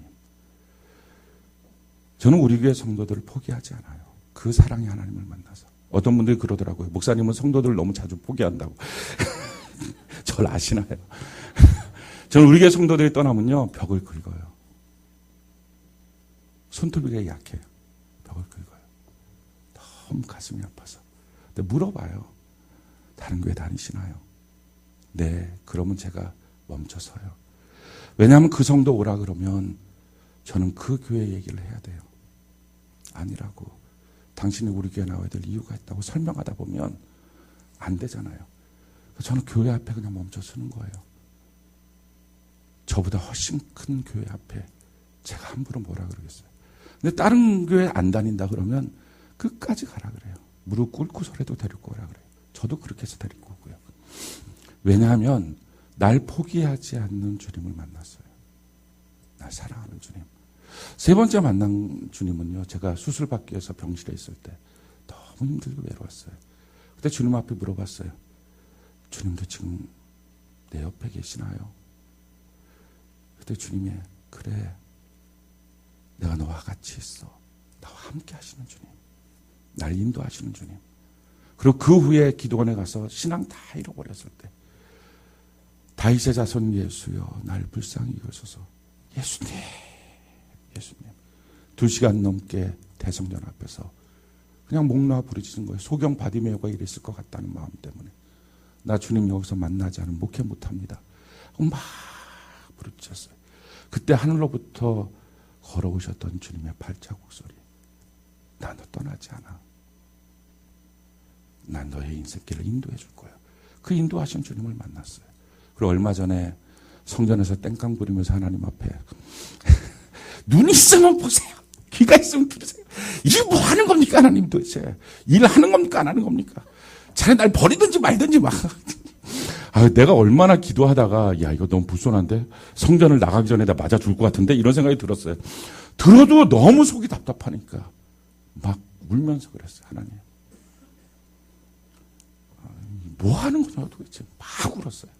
저는 우리 교회 성도들을 포기하지 않아요. 그 사랑의 하나님을 만나서. 어떤 분들이 그러더라고요. 목사님은 성도들을 너무 자주 포기한다고. 저를 아시나요? 저는 우리 교회 성도들이 떠나면요, 벽을 긁어요. 손톱이 약해요. 벽을 긁어요. 너무 가슴이 아파서. 근데 물어봐요. 다른 교회 다니시나요? 네, 그러면 제가 멈춰서요. 왜냐하면 그 성도 오라 그러면 저는 그 교회 얘기를 해야 돼요. 아니라고. 당신이 우리 교회 나와야 될 이유가 있다고 설명하다 보면 안 되잖아요. 저는 교회 앞에 그냥 멈춰 서는 거예요. 저보다 훨씬 큰 교회 앞에 제가 함부로 뭐라 그러겠어요. 근데 다른 교회 안 다닌다 그러면 끝까지 가라 그래요. 무릎 꿇고서라도 데리고 오라 그래요. 저도 그렇게 해서 데리고 오고요. 왜냐하면 날 포기하지 않는 주님을 만났어요. 날 사랑하는 주님. 세 번째 만난 주님은요, 제가 수술 받기 위해서 병실에 있을 때 너무 힘들고 외로웠어요. 그때 주님 앞에 물어봤어요. 주님도 지금 내 옆에 계시나요? 그때 주님이 그래, 내가 너와 같이 있어. 나와 함께 하시는 주님. 날 인도하시는 주님. 그리고 그 후에 기도원에 가서 신앙 다 잃어버렸을 때 다윗의 자손 예수여 날 불쌍히 여기소서. 예수님 2시간 넘게 대성전 앞에서 그냥 목 놓아 부르짖은 거예요. 소경 바디메오가 이랬을 것 같다는 마음 때문에. 나 주님 여기서 만나지 않으면 목회 못합니다. 막 부르짖었어요. 그때 하늘로부터 걸어오셨던 주님의 발자국 소리. 나 너 떠나지 않아. 난 너의 인생길을 인도해 줄 거야. 그 인도하신 주님을 만났어요. 그리고 얼마 전에 성전에서 땡깡 부리면서 하나님 앞에 눈이 있으면 보세요. 귀가 있으면 들으세요. 이게 뭐 하는 겁니까, 하나님 도대체? 일하는 겁니까, 안 하는 겁니까? 차라리 날 버리든지 말든지 막. 내가 얼마나 기도하다가, 야, 이거 너무 불손한데? 성전을 나가기 전에 나 맞아 죽을 것 같은데? 이런 생각이 들었어요. 들어도 너무 속이 답답하니까. 막 울면서 그랬어요, 하나님. 뭐 하는 거냐, 도대체. 막 울었어요.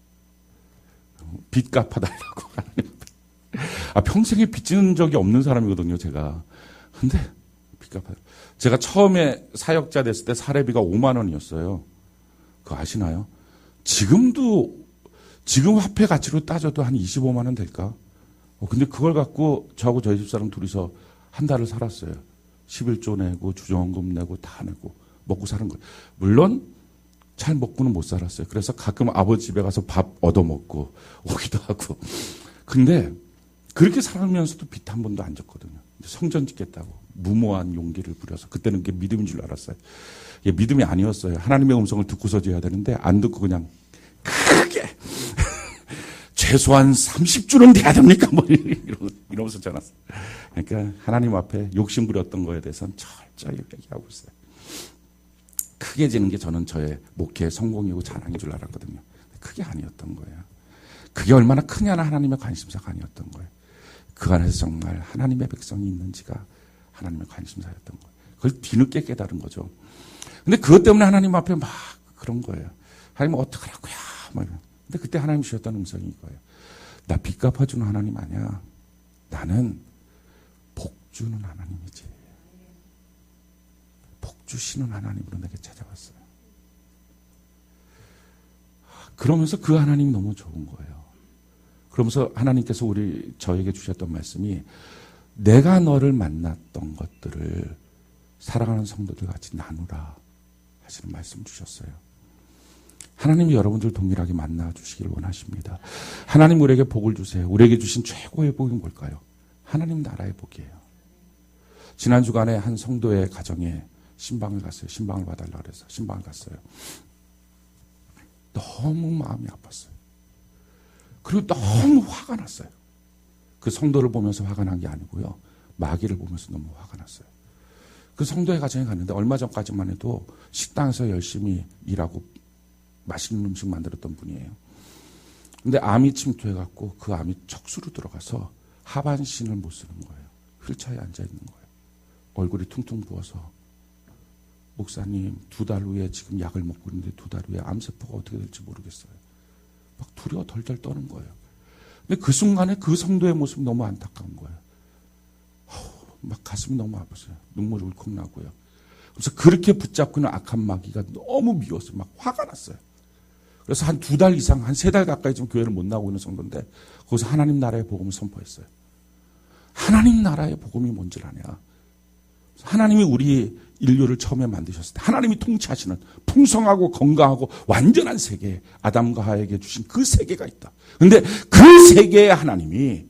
빚 갚아달라고, 하나님. 평생에 빚 지는 적이 없는 사람이거든요, 제가. 근데, 빚 갚아달라고. 제가 처음에 사역자 됐을 때 사례비가 5만 원이었어요. 그거 아시나요? 지금 화폐 가치로 따져도 한 25만 원 될까? 근데 그걸 갖고 저하고 저희 집사람 둘이서 한 달을 살았어요. 11조 내고 주정원금 내고 다 내고 먹고 사는 거예요. 물론 잘 먹고는 못 살았어요. 그래서 가끔 아버지 집에 가서 밥 얻어먹고 오기도 하고. 근데 그렇게 살면서도 빚 한 번도 안 졌거든요. 성전 짓겠다고 무모한 용기를 부려서. 그때는 그게 믿음인 줄 알았어요. 이게 믿음이 아니었어요. 하나님의 음성을 듣고서 지어야 되는데 안 듣고 그냥 크게 최소한 30주는 돼야 됩니까? 뭐 이러면서 전화했어요. 그러니까 하나님 앞에 욕심 부렸던 거에 대해서는 철저히 얘기하고 있어요. 크게 지는 게 저는 저의 목회의 성공이고 자랑인 줄 알았거든요. 그게 아니었던 거예요. 그게 얼마나 크냐는 하나님의 관심사가 아니었던 거예요. 그 안에서 정말 하나님의 백성이 있는지가 하나님의 관심사였던 거예요. 그걸 뒤늦게 깨달은 거죠. 근데 그것 때문에 하나님 앞에 막 그런 거예요. 하나님 어떡하라고요? 막. 근데 그때 하나님 주셨던 음성이 이거예요. 나 빚 갚아주는 하나님 아니야. 나는 복 주는 하나님이지. 복 주시는 하나님으로 내게 찾아왔어요. 그러면서 그 하나님이 너무 좋은 거예요. 그러면서 하나님께서 저에게 주셨던 말씀이 내가 너를 만났던 것들을 사랑하는 성도들 같이 나누라 하시는 말씀 주셨어요. 하나님이 여러분들 동일하게 만나주시길 원하십니다. 하나님 우리에게 복을 주세요. 우리에게 주신 최고의 복이 뭘까요? 하나님 나라의 복이에요. 지난 주간에 한 성도의 가정에 신방을 갔어요. 신방을 봐달라고 그래서 신방을 갔어요. 너무 마음이 아팠어요. 그리고 너무 화가 났어요. 그 성도를 보면서 화가 난 게 아니고요. 마귀를 보면서 너무 화가 났어요. 그 성도의 가정에 갔는데 얼마 전까지만 해도 식당에서 열심히 일하고 맛있는 음식 만들었던 분이에요. 근데 암이 침투해갖고 그 암이 척수로 들어가서 하반신을 못 쓰는 거예요. 휠체어에 앉아있는 거예요. 얼굴이 퉁퉁 부어서 목사님 2달 후에 지금 약을 먹고 있는데 2달 후에 암세포가 어떻게 될지 모르겠어요. 막 두려워 덜덜 떠는 거예요. 근데 그 순간에 그 성도의 모습이 너무 안타까운 거예요. 막 가슴이 너무 아팠어요. 눈물이 울컥 나고요. 그래서 그렇게 붙잡고 있는 악한 마귀가 너무 미웠어요. 막 화가 났어요. 그래서 한 2달 이상, 한 3달 가까이 지금 교회를 못 나오고 있는 성도인데 거기서 하나님 나라의 복음을 선포했어요. 하나님 나라의 복음이 뭔지를 아냐. 하나님이 우리 인류를 처음에 만드셨을 때 하나님이 통치하시는 풍성하고 건강하고 완전한 세계, 아담과 하와에게 주신 그 세계가 있다. 그런데 그 세계에 하나님이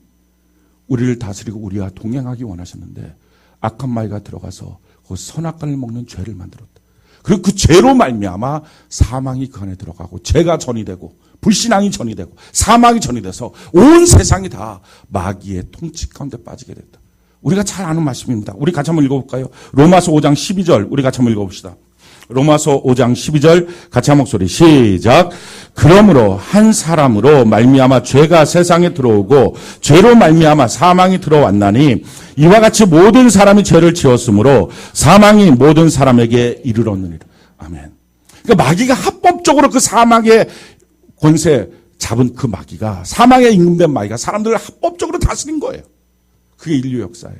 우리를 다스리고 우리와 동행하기 원하셨는데 악한 마귀가 들어가서 그 선악과를 먹는 죄를 만들었다. 그리고 그 죄로 말미암아 사망이 그 안에 들어가고 죄가 전이 되고 불신앙이 전이 되고 사망이 전이 돼서 온 세상이 다 마귀의 통치 가운데 빠지게 됐다. 우리가 잘 아는 말씀입니다. 우리 같이 한번 읽어볼까요? 로마서 5장 12절 우리 같이 한번 읽어봅시다. 로마서 5장 12절 같이 한 목소리 시작. 그러므로 한 사람으로 말미암아 죄가 세상에 들어오고 죄로 말미암아 사망이 들어왔나니 이와 같이 모든 사람이 죄를 지었으므로 사망이 모든 사람에게 이르렀느니라. 아멘. 그러니까 마귀가 합법적으로 그 사망의 권세 잡은 그 마귀가 사망에 임금된 마귀가 사람들을 합법적으로 다스린 거예요. 그게 인류 역사예요.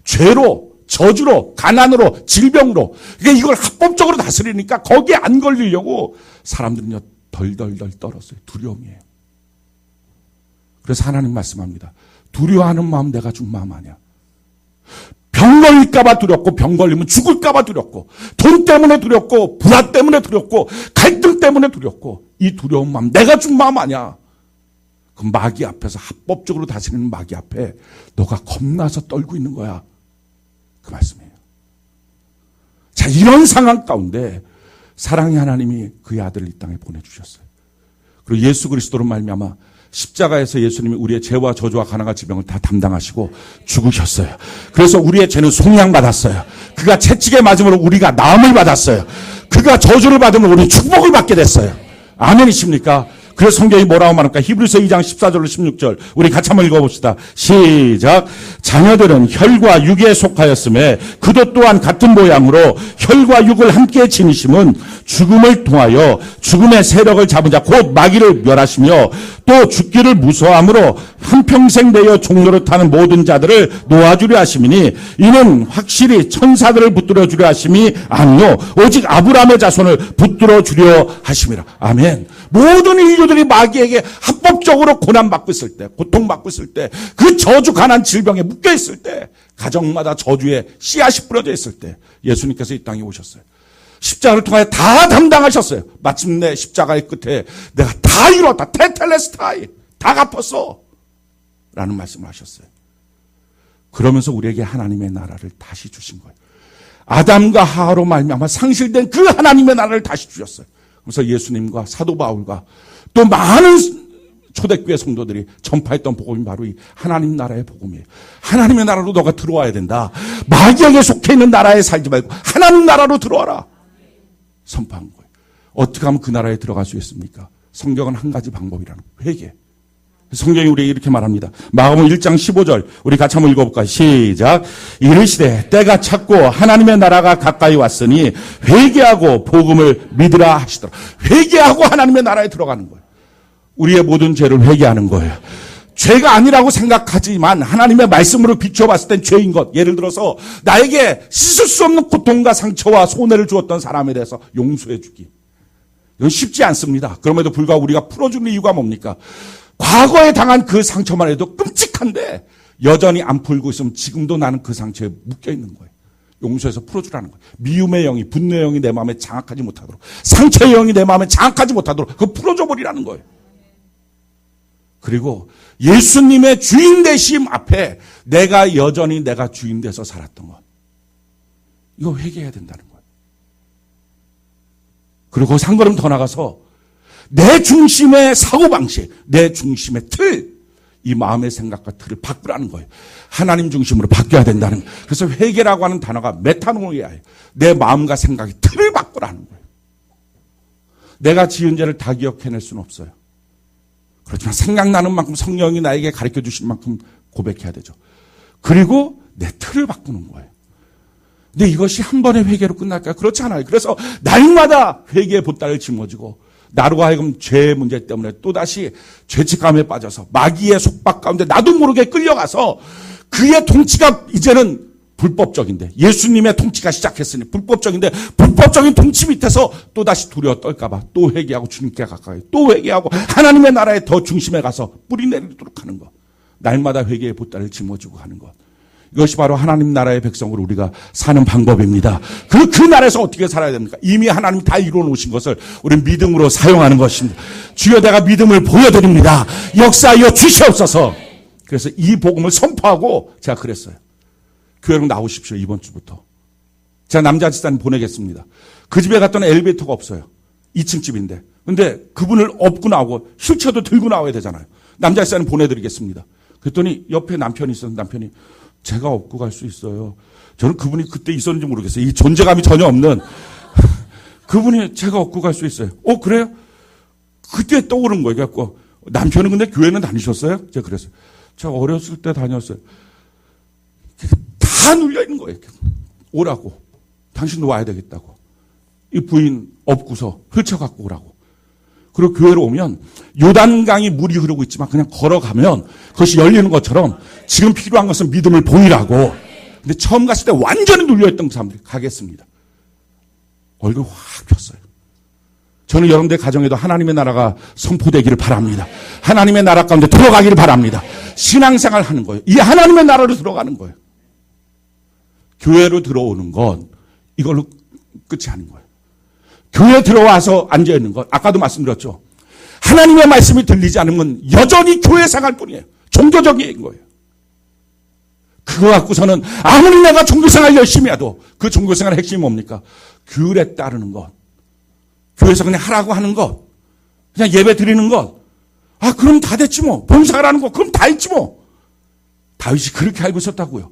죄로 저주로, 가난으로, 질병으로. 그러니까 이걸 합법적으로 다스리니까 거기에 안 걸리려고 사람들은요, 덜덜덜 떨었어요. 두려움이에요. 그래서 하나님 말씀합니다. 두려워하는 마음 내가 준 마음 아니야. 병 걸릴까봐 두렵고, 병 걸리면 죽을까봐 두렵고, 돈 때문에 두렵고, 불화 때문에 두렵고, 갈등 때문에 두렵고, 이 두려운 마음 내가 준 마음 아니야. 그 마귀 앞에서 합법적으로 다스리는 마귀 앞에 너가 겁나서 떨고 있는 거야. 그 말씀이에요. 자, 이런 상황 가운데 사랑의 하나님이 그의 아들을 이 땅에 보내주셨어요. 그리고 예수 그리스도로 말미암아 십자가에서 예수님이 우리의 죄와 저주와 가난과 질병을 다 담당하시고 죽으셨어요. 그래서 우리의 죄는 속량받았어요. 그가 채찍에 맞음으로 우리가 나음을 받았어요. 그가 저주를 받으면 우리는 축복을 받게 됐어요. 아멘이십니까? 그래서 성경이 뭐라고 말합니까? 히브리서 2장 14절로 16절 우리 같이 한번 읽어봅시다. 시작. 자녀들은 혈과 육에 속하였음에 그도 또한 같은 모양으로 혈과 육을 함께 지니심은 죽음을 통하여 죽음의 세력을 잡은 자 곧 마귀를 멸하시며 또 죽기를 무서워함으로 한평생 내어 종로를 타는 모든 자들을 놓아주려 하심이니 이는 확실히 천사들을 붙들어 주려 하심이 아니요 오직 아브라함의 자손을 붙들어 주려 하심이라. 아멘. 모든 인류들이 마귀에게 합법적으로 고난받고 있을 때, 고통받고 있을 때, 그 저주 가난 질병에 묶여 있을 때, 가정마다 저주의 씨앗이 뿌려져 있을 때 예수님께서 이 땅에 오셨어요. 십자가를 통하여 다 담당하셨어요. 마침내 십자가의 끝에 내가 다 이뤘다. 테텔레스타이. 다 갚았어. 라는 말씀을 하셨어요. 그러면서 우리에게 하나님의 나라를 다시 주신 거예요. 아담과 하와로 말미암아 상실된 그 하나님의 나라를 다시 주셨어요. 그래서 예수님과 사도 바울과 또 많은 초대교회 성도들이 전파했던 복음이 바로 이 하나님 나라의 복음이에요. 하나님의 나라로 너가 들어와야 된다. 마귀에게 속해 있는 나라에 살지 말고 하나님 나라로 들어와라. 선포한 거예요. 어떻게 하면 그 나라에 들어갈 수 있습니까? 성경은 한 가지 방법이라는 거예요. 회개. 성경이 우리에게 이렇게 말합니다. 마가복음 1장 15절 우리 같이 한번 읽어볼까요? 시작. 이르시되 때가 찼고 하나님의 나라가 가까이 왔으니 회개하고 복음을 믿으라 하시더라. 회개하고 하나님의 나라에 들어가는 거예요. 우리의 모든 죄를 회개하는 거예요. 죄가 아니라고 생각하지만 하나님의 말씀으로 비춰봤을 땐 죄인 것. 예를 들어서 나에게 씻을 수 없는 고통과 상처와 손해를 주었던 사람에 대해서 용서해 주기. 이건 쉽지 않습니다. 그럼에도 불구하고 우리가 풀어주는 이유가 뭡니까? 과거에 당한 그 상처만 해도 끔찍한데 여전히 안 풀고 있으면 지금도 나는 그 상처에 묶여 있는 거예요. 용서해서 풀어주라는 거예요. 미움의 영이, 분노의 영이 내 마음에 장악하지 못하도록, 상처의 영이 내 마음에 장악하지 못하도록 그거 풀어줘 버리라는 거예요. 그리고 예수님의 주인 되심 앞에 내가 여전히 내가 주인 돼서 살았던 것. 이거 회개해야 된다는 거예요. 그리고 거기서 한 걸음 더 나가서 내 중심의 사고방식, 내 중심의 틀, 이 마음의 생각과 틀을 바꾸라는 거예요. 하나님 중심으로 바뀌어야 된다는 거예요. 그래서 회개라고 하는 단어가 메타노이아예요. 내 마음과 생각의 틀을 바꾸라는 거예요. 내가 지은 죄를 다 기억해낼 수는 없어요. 그렇지만 생각나는 만큼 성령이 나에게 가르쳐 주신 만큼 고백해야 되죠. 그리고 내 틀을 바꾸는 거예요. 근데 이것이 한 번의 회개로 끝날까요? 그렇지 않아요. 그래서 날마다 회개의 보따리를 짊어지고 나로 하여금 죄의 문제 때문에 또다시 죄책감에 빠져서 마귀의 속박 가운데 나도 모르게 끌려가서 그의 통치가 이제는 불법적인데 예수님의 통치가 시작했으니 불법적인데 불법적인 통치 밑에서 또다시 두려워 떨까봐 또 회개하고 주님께 가까이 또 회개하고 하나님의 나라에 더 중심에 가서 뿌리 내리도록 하는 것. 날마다 회개의 보따리를 짊어지고 가는 것. 이것이 바로 하나님 나라의 백성으로 우리가 사는 방법입니다. 그 나라에서 어떻게 살아야 됩니까? 이미 하나님이 다 이루어 놓으신 것을 우리는 믿음으로 사용하는 것입니다. 주여 내가 믿음을 보여드립니다. 역사하여 주시옵소서. 그래서 이 복음을 선포하고 제가 그랬어요. 교회로 나오십시오. 이번 주부터. 제가 남자 집사님 보내겠습니다. 그 집에 갔더니 엘리베이터가 없어요. 2층 집인데. 근데 그분을 업고 나오고 휠체어도 들고 나와야 되잖아요. 남자 집사님 보내드리겠습니다. 그랬더니 옆에 남편이 있었는데 남편이 제가 업고 갈 수 있어요. 저는 그분이 그때 있었는지 모르겠어요. 이 존재감이 전혀 없는 그분이 제가 업고 갈 수 있어요. 그래요? 그때 떠오른 거예요. 그래갖고 남편은 근데 교회는 다니셨어요? 제가 그랬어요. 제가 어렸을 때 다녔어요. 다 눌려 있는 거예요. 오라고. 당신도 와야 되겠다고. 이 부인 업고서 휠체어 갖고 오라고. 그리고 교회로 오면 요단강이 물이 흐르고 있지만 그냥 걸어가면 그것이 열리는 것처럼 지금 필요한 것은 믿음을 보이라고. 근데 처음 갔을 때 완전히 눌려있던 그 사람들이 가겠습니다. 얼굴 확 폈어요. 저는 여러분들 가정에도 하나님의 나라가 선포되기를 바랍니다. 하나님의 나라 가운데 들어가기를 바랍니다. 신앙생활 하는 거예요. 이 하나님의 나라로 들어가는 거예요. 교회로 들어오는 건 이걸로 끝이 아닌 거예요. 교회 들어와서 앉아있는 것, 아까도 말씀드렸죠. 하나님의 말씀이 들리지 않으면 여전히 교회 생활 뿐이에요. 종교적인 거예요. 그거 갖고서는 아무리 내가 종교생활 열심히 해도 그 종교생활의 핵심이 뭡니까? 규율에 따르는 것. 교회에서 그냥 하라고 하는 것. 그냥 예배 드리는 것. 아, 그럼 다 됐지 뭐. 범사라는 거, 그럼 다 했지 뭐. 다윗이 그렇게 알고 있었다고요.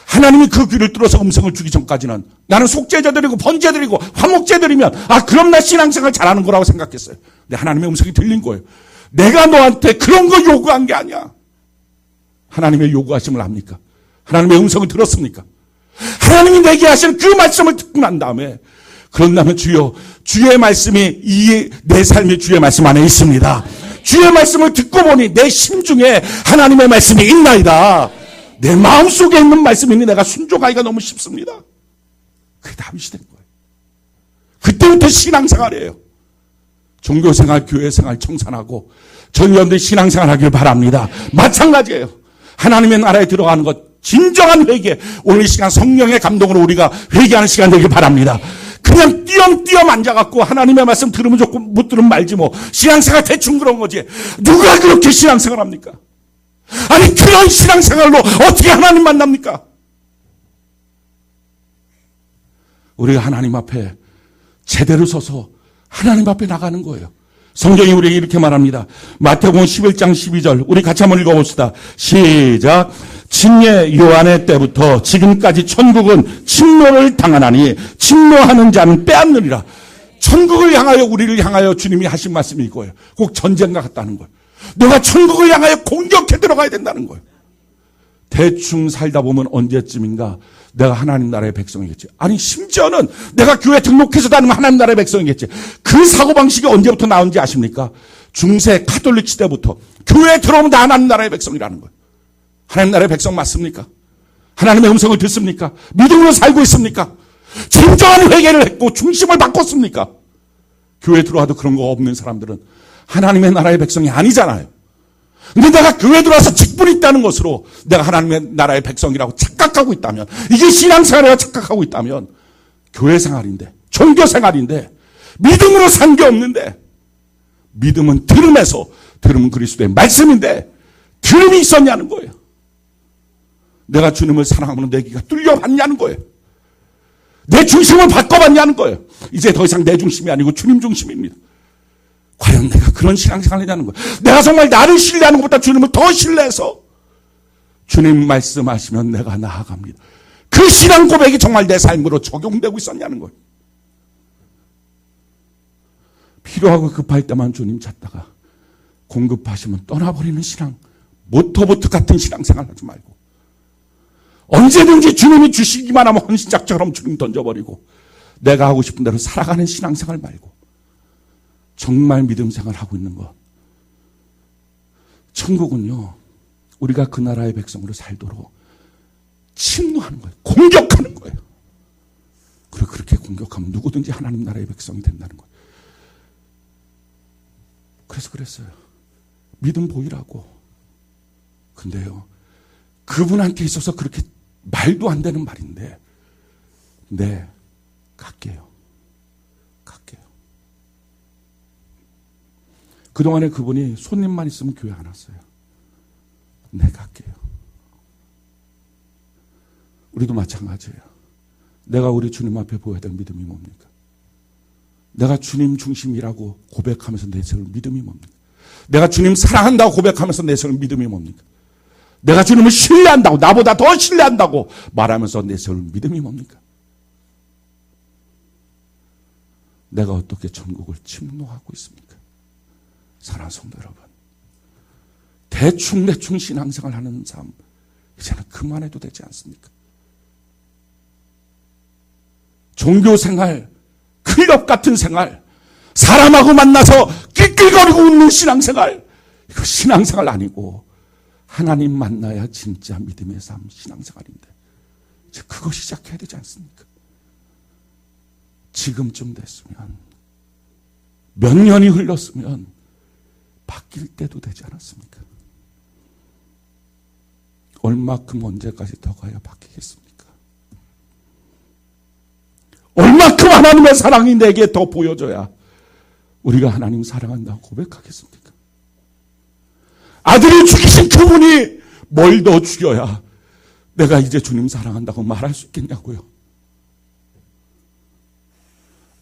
하나님이 그 귀를 뚫어서 음성을 주기 전까지는 나는 속죄제 드리고 번제 드리고 화목제 드리면 그럼 나 신앙생활 잘하는 거라고 생각했어요. 근데 하나님의 음성이 들린 거예요. 내가 너한테 그런 거 요구한 게 아니야. 하나님의 요구하심을 합니까? 하나님의 음성을 들었습니까? 하나님이 내게 하신 그 말씀을 듣고 난 다음에 그런다면 주여, 주의 말씀이 내 삶의 주의 말씀 안에 있습니다. 주의 말씀을 듣고 보니 내 심중에 하나님의 말씀이 있나이다. 내 마음속에 있는 말씀이니 내가 순종하기가 너무 쉽습니다. 그게 다윗이 된 거예요. 그때부터 신앙생활이에요. 종교생활, 교회생활 청산하고 전 여러분들 신앙생활 하길 바랍니다. 마찬가지예요. 하나님의 나라에 들어가는 것, 진정한 회개. 오늘 이 시간 성령의 감동으로 우리가 회개하는 시간 되길 바랍니다. 그냥 띄엄띄엄 앉아갖고 하나님의 말씀 들으면 좋고 못 들으면 말지 뭐. 신앙생활 대충 그런 거지. 누가 그렇게 신앙생활 합니까? 아니 그런 신앙생활로 어떻게 하나님 만납니까? 우리가 하나님 앞에 제대로 서서 하나님 앞에 나가는 거예요. 성경이 우리에게 이렇게 말합니다. 마태복음 11장 12절 우리 같이 한번 읽어봅시다. 시작. 침례 요한의 때부터 지금까지 천국은 침노를 당하나니 침노하는 자는 빼앗느니라. 천국을 향하여 우리를 향하여 주님이 하신 말씀이 이거예요. 꼭 전쟁과 같다는 거예요. 너가 천국을 향하여 공격해 들어가야 된다는 거예요. 대충 살다 보면 언제쯤인가 내가 하나님 나라의 백성이겠지. 아니 심지어는 내가 교회 등록해서 다니면 하나님 나라의 백성이겠지. 그 사고방식이 언제부터 나온지 아십니까? 중세 카톨릭 시대부터 교회에 들어오면 다 하나님 나라의 백성이라는 거예요. 하나님 나라의 백성 맞습니까? 하나님의 음성을 듣습니까? 믿음으로 살고 있습니까? 진정한 회개를 했고 중심을 바꿨습니까? 교회에 들어와도 그런 거 없는 사람들은 하나님의 나라의 백성이 아니잖아요. 근데 내가 교회에 들어와서 직분이 있다는 것으로 내가 하나님의 나라의 백성이라고 착각하고 있다면, 이게 신앙생활이라고 착각하고 있다면 교회 생활인데, 종교 생활인데, 믿음으로 산 게 없는데, 믿음은 들음에서, 들음은 그리스도의 말씀인데 들음이 있었냐는 거예요. 내가 주님을 사랑하면 내 귀가 뚫려봤냐는 거예요. 내 중심을 바꿔봤냐는 거예요. 이제 더 이상 내 중심이 아니고 주님 중심입니다. 과연 내가 그런 신앙생활을 하냐는 거예요. 내가 정말 나를 신뢰하는 것보다 주님을 더 신뢰해서 주님 말씀하시면 내가 나아갑니다. 그 신앙 고백이 정말 내 삶으로 적용되고 있었냐는 거예요. 필요하고 급할 때만 주님 찾다가 공급하시면 떠나버리는 신앙, 모터보트 같은 신앙생활 하지 말고 언제든지 주님이 주시기만 하면 헌신짝처럼 주님 던져버리고 내가 하고 싶은 대로 살아가는 신앙생활 말고 정말 믿음 생활하고 있는 것. 천국은요, 우리가 그 나라의 백성으로 살도록 침노하는 거예요. 공격하는 거예요. 그리고 그렇게 공격하면 누구든지 하나님 나라의 백성이 된다는 거예요. 그래서 그랬어요. 믿음 보이라고. 근데요, 그분한테 있어서 그렇게 말도 안 되는 말인데, 네, 갈게요. 그동안에 그분이 손님만 있으면 교회 안 왔어요. 네, 갈게요. 우리도 마찬가지예요. 내가 우리 주님 앞에 보여야 될 믿음이 뭡니까? 내가 주님 중심이라고 고백하면서 내세울 믿음이 뭡니까? 내가 주님 사랑한다고 고백하면서 내세울 믿음이 뭡니까? 내가 주님을 신뢰한다고, 나보다 더 신뢰한다고 말하면서 내세울 믿음이 뭡니까? 내가 어떻게 천국을 침노하고 있습니까? 사랑하는 성도 여러분, 대충 신앙생활 하는 삶 이제는 그만해도 되지 않습니까? 종교생활, 클럽 같은 생활, 사람하고 만나서 낄낄거리고 웃는 신앙생활, 이거 신앙생활 아니고 하나님 만나야 진짜 믿음의 삶, 신앙생활인데 이제 그거 시작해야 되지 않습니까? 지금쯤 됐으면, 몇 년이 흘렀으면 바뀔 때도 되지 않았습니까? 얼마큼 언제까지 더 가야 바뀌겠습니까? 얼마큼 하나님의 사랑이 내게 더 보여줘야 우리가 하나님 사랑한다고 고백하겠습니까? 아들을 죽이신 그분이 뭘 더 죽여야 내가 이제 주님 사랑한다고 말할 수 있겠냐고요?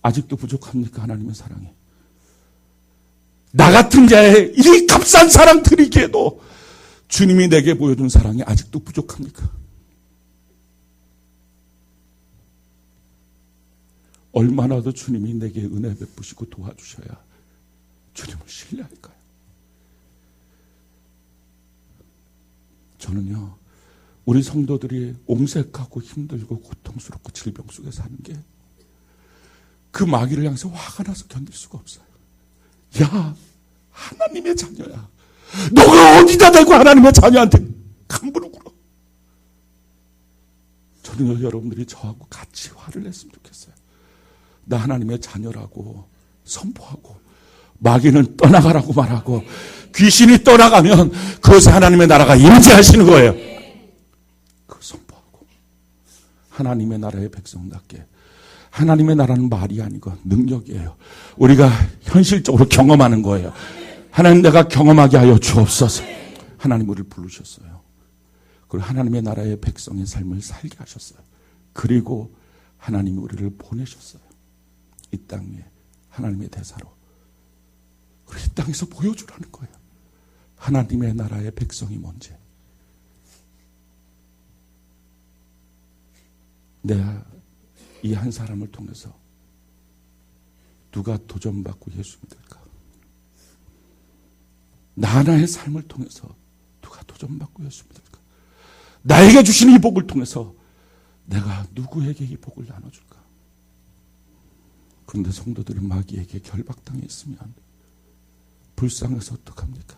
아직도 부족합니까? 하나님의 사랑이. 나 같은 자의 이 값싼 사랑 드리기에도 주님이 내게 보여준 사랑이 아직도 부족합니까? 얼마나 더 주님이 내게 은혜 베푸시고 도와주셔야 주님을 신뢰할까요? 저는요, 우리 성도들이 옹색하고 힘들고 고통스럽고 질병 속에 사는 게 그 마귀를 향해서 화가 나서 견딜 수가 없어요. 야, 하나님의 자녀야. 너가 어디다 대고 하나님의 자녀한테 함부로 굴어. 저는요, 여러분들이 저하고 같이 화를 냈으면 좋겠어요. 나 하나님의 자녀라고 선포하고 마귀는 떠나가라고 말하고 귀신이 떠나가면 그것에 하나님의 나라가 임재하시는 거예요. 그걸 선포하고 하나님의 나라의 백성답게. 하나님의 나라는 말이 아니고 능력이에요. 우리가 현실적으로 경험하는 거예요. 하나님, 내가 경험하게 하여 주옵소서. 하나님 우리를 부르셨어요. 그리고 하나님의 나라의 백성의 삶을 살게 하셨어요. 그리고 하나님이 우리를 보내셨어요. 이 땅 위에 하나님의 대사로. 그리고 이 땅에서 보여주라는 거예요. 하나님의 나라의 백성이 뭔지. 내가 이 한 사람을 통해서 누가 도전받고 예수 믿을까? 나 하나의 삶을 통해서 누가 도전받고 예수 믿을까? 나에게 주신 이 복을 통해서 내가 누구에게 이 복을 나눠줄까? 그런데 성도들은 마귀에게 결박당해 있으면 불쌍해서 어떡합니까?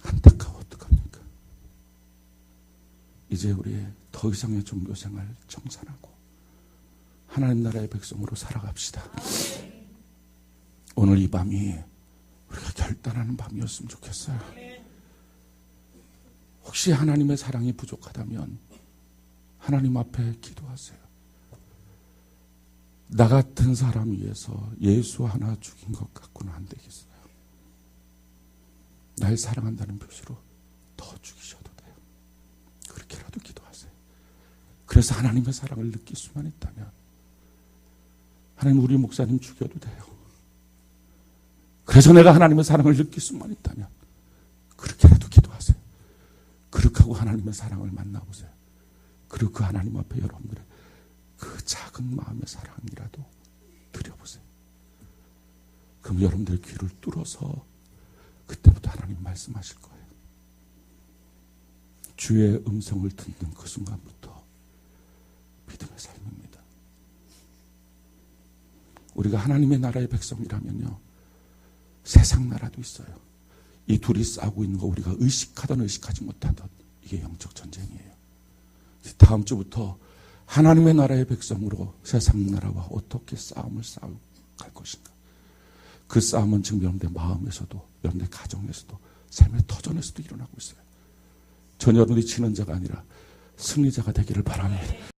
안타까워 어떡합니까? 이제 우리 더 이상의 종교생활 청산하고 하나님 나라의 백성으로 살아갑시다. 오늘 이 밤이 우리가 결단하는 밤이었으면 좋겠어요. 혹시 하나님의 사랑이 부족하다면 하나님 앞에 기도하세요. 나 같은 사람 위해서 예수 하나 죽인 것 갖고는 안 되겠어요. 날 사랑한다는 표시로 더 죽이셔도 돼요. 그렇게라도 기도하세요. 그래서 하나님의 사랑을 느낄 수만 있다면 하나님, 우리 목사님 죽여도 돼요. 그래서 내가 하나님의 사랑을 느낄 수만 있다면 그렇게라도 기도하세요. 그렇게 하고 하나님의 사랑을 만나보세요. 그리고 그 하나님 앞에 여러분들의 그 작은 마음의 사랑이라도 드려보세요. 그럼 여러분들 귀를 뚫어서 그때부터 하나님 말씀하실 거예요. 주의 음성을 듣는 그 순간부터 믿음의 삶입니다. 우리가 하나님의 나라의 백성이라면요, 세상 나라도 있어요. 이 둘이 싸우고 있는 거 우리가 의식하든 의식하지 못하든 이게 영적 전쟁이에요. 다음 주부터 하나님의 나라의 백성으로 세상 나라와 어떻게 싸움을 싸워갈 것인가. 그 싸움은 지금 여러분의 마음에서도 여러분의 가정에서도 삶의 터전에서도 일어나고 있어요. 전혀 여러분이 지는 자가 아니라 승리자가 되기를 바랍니다.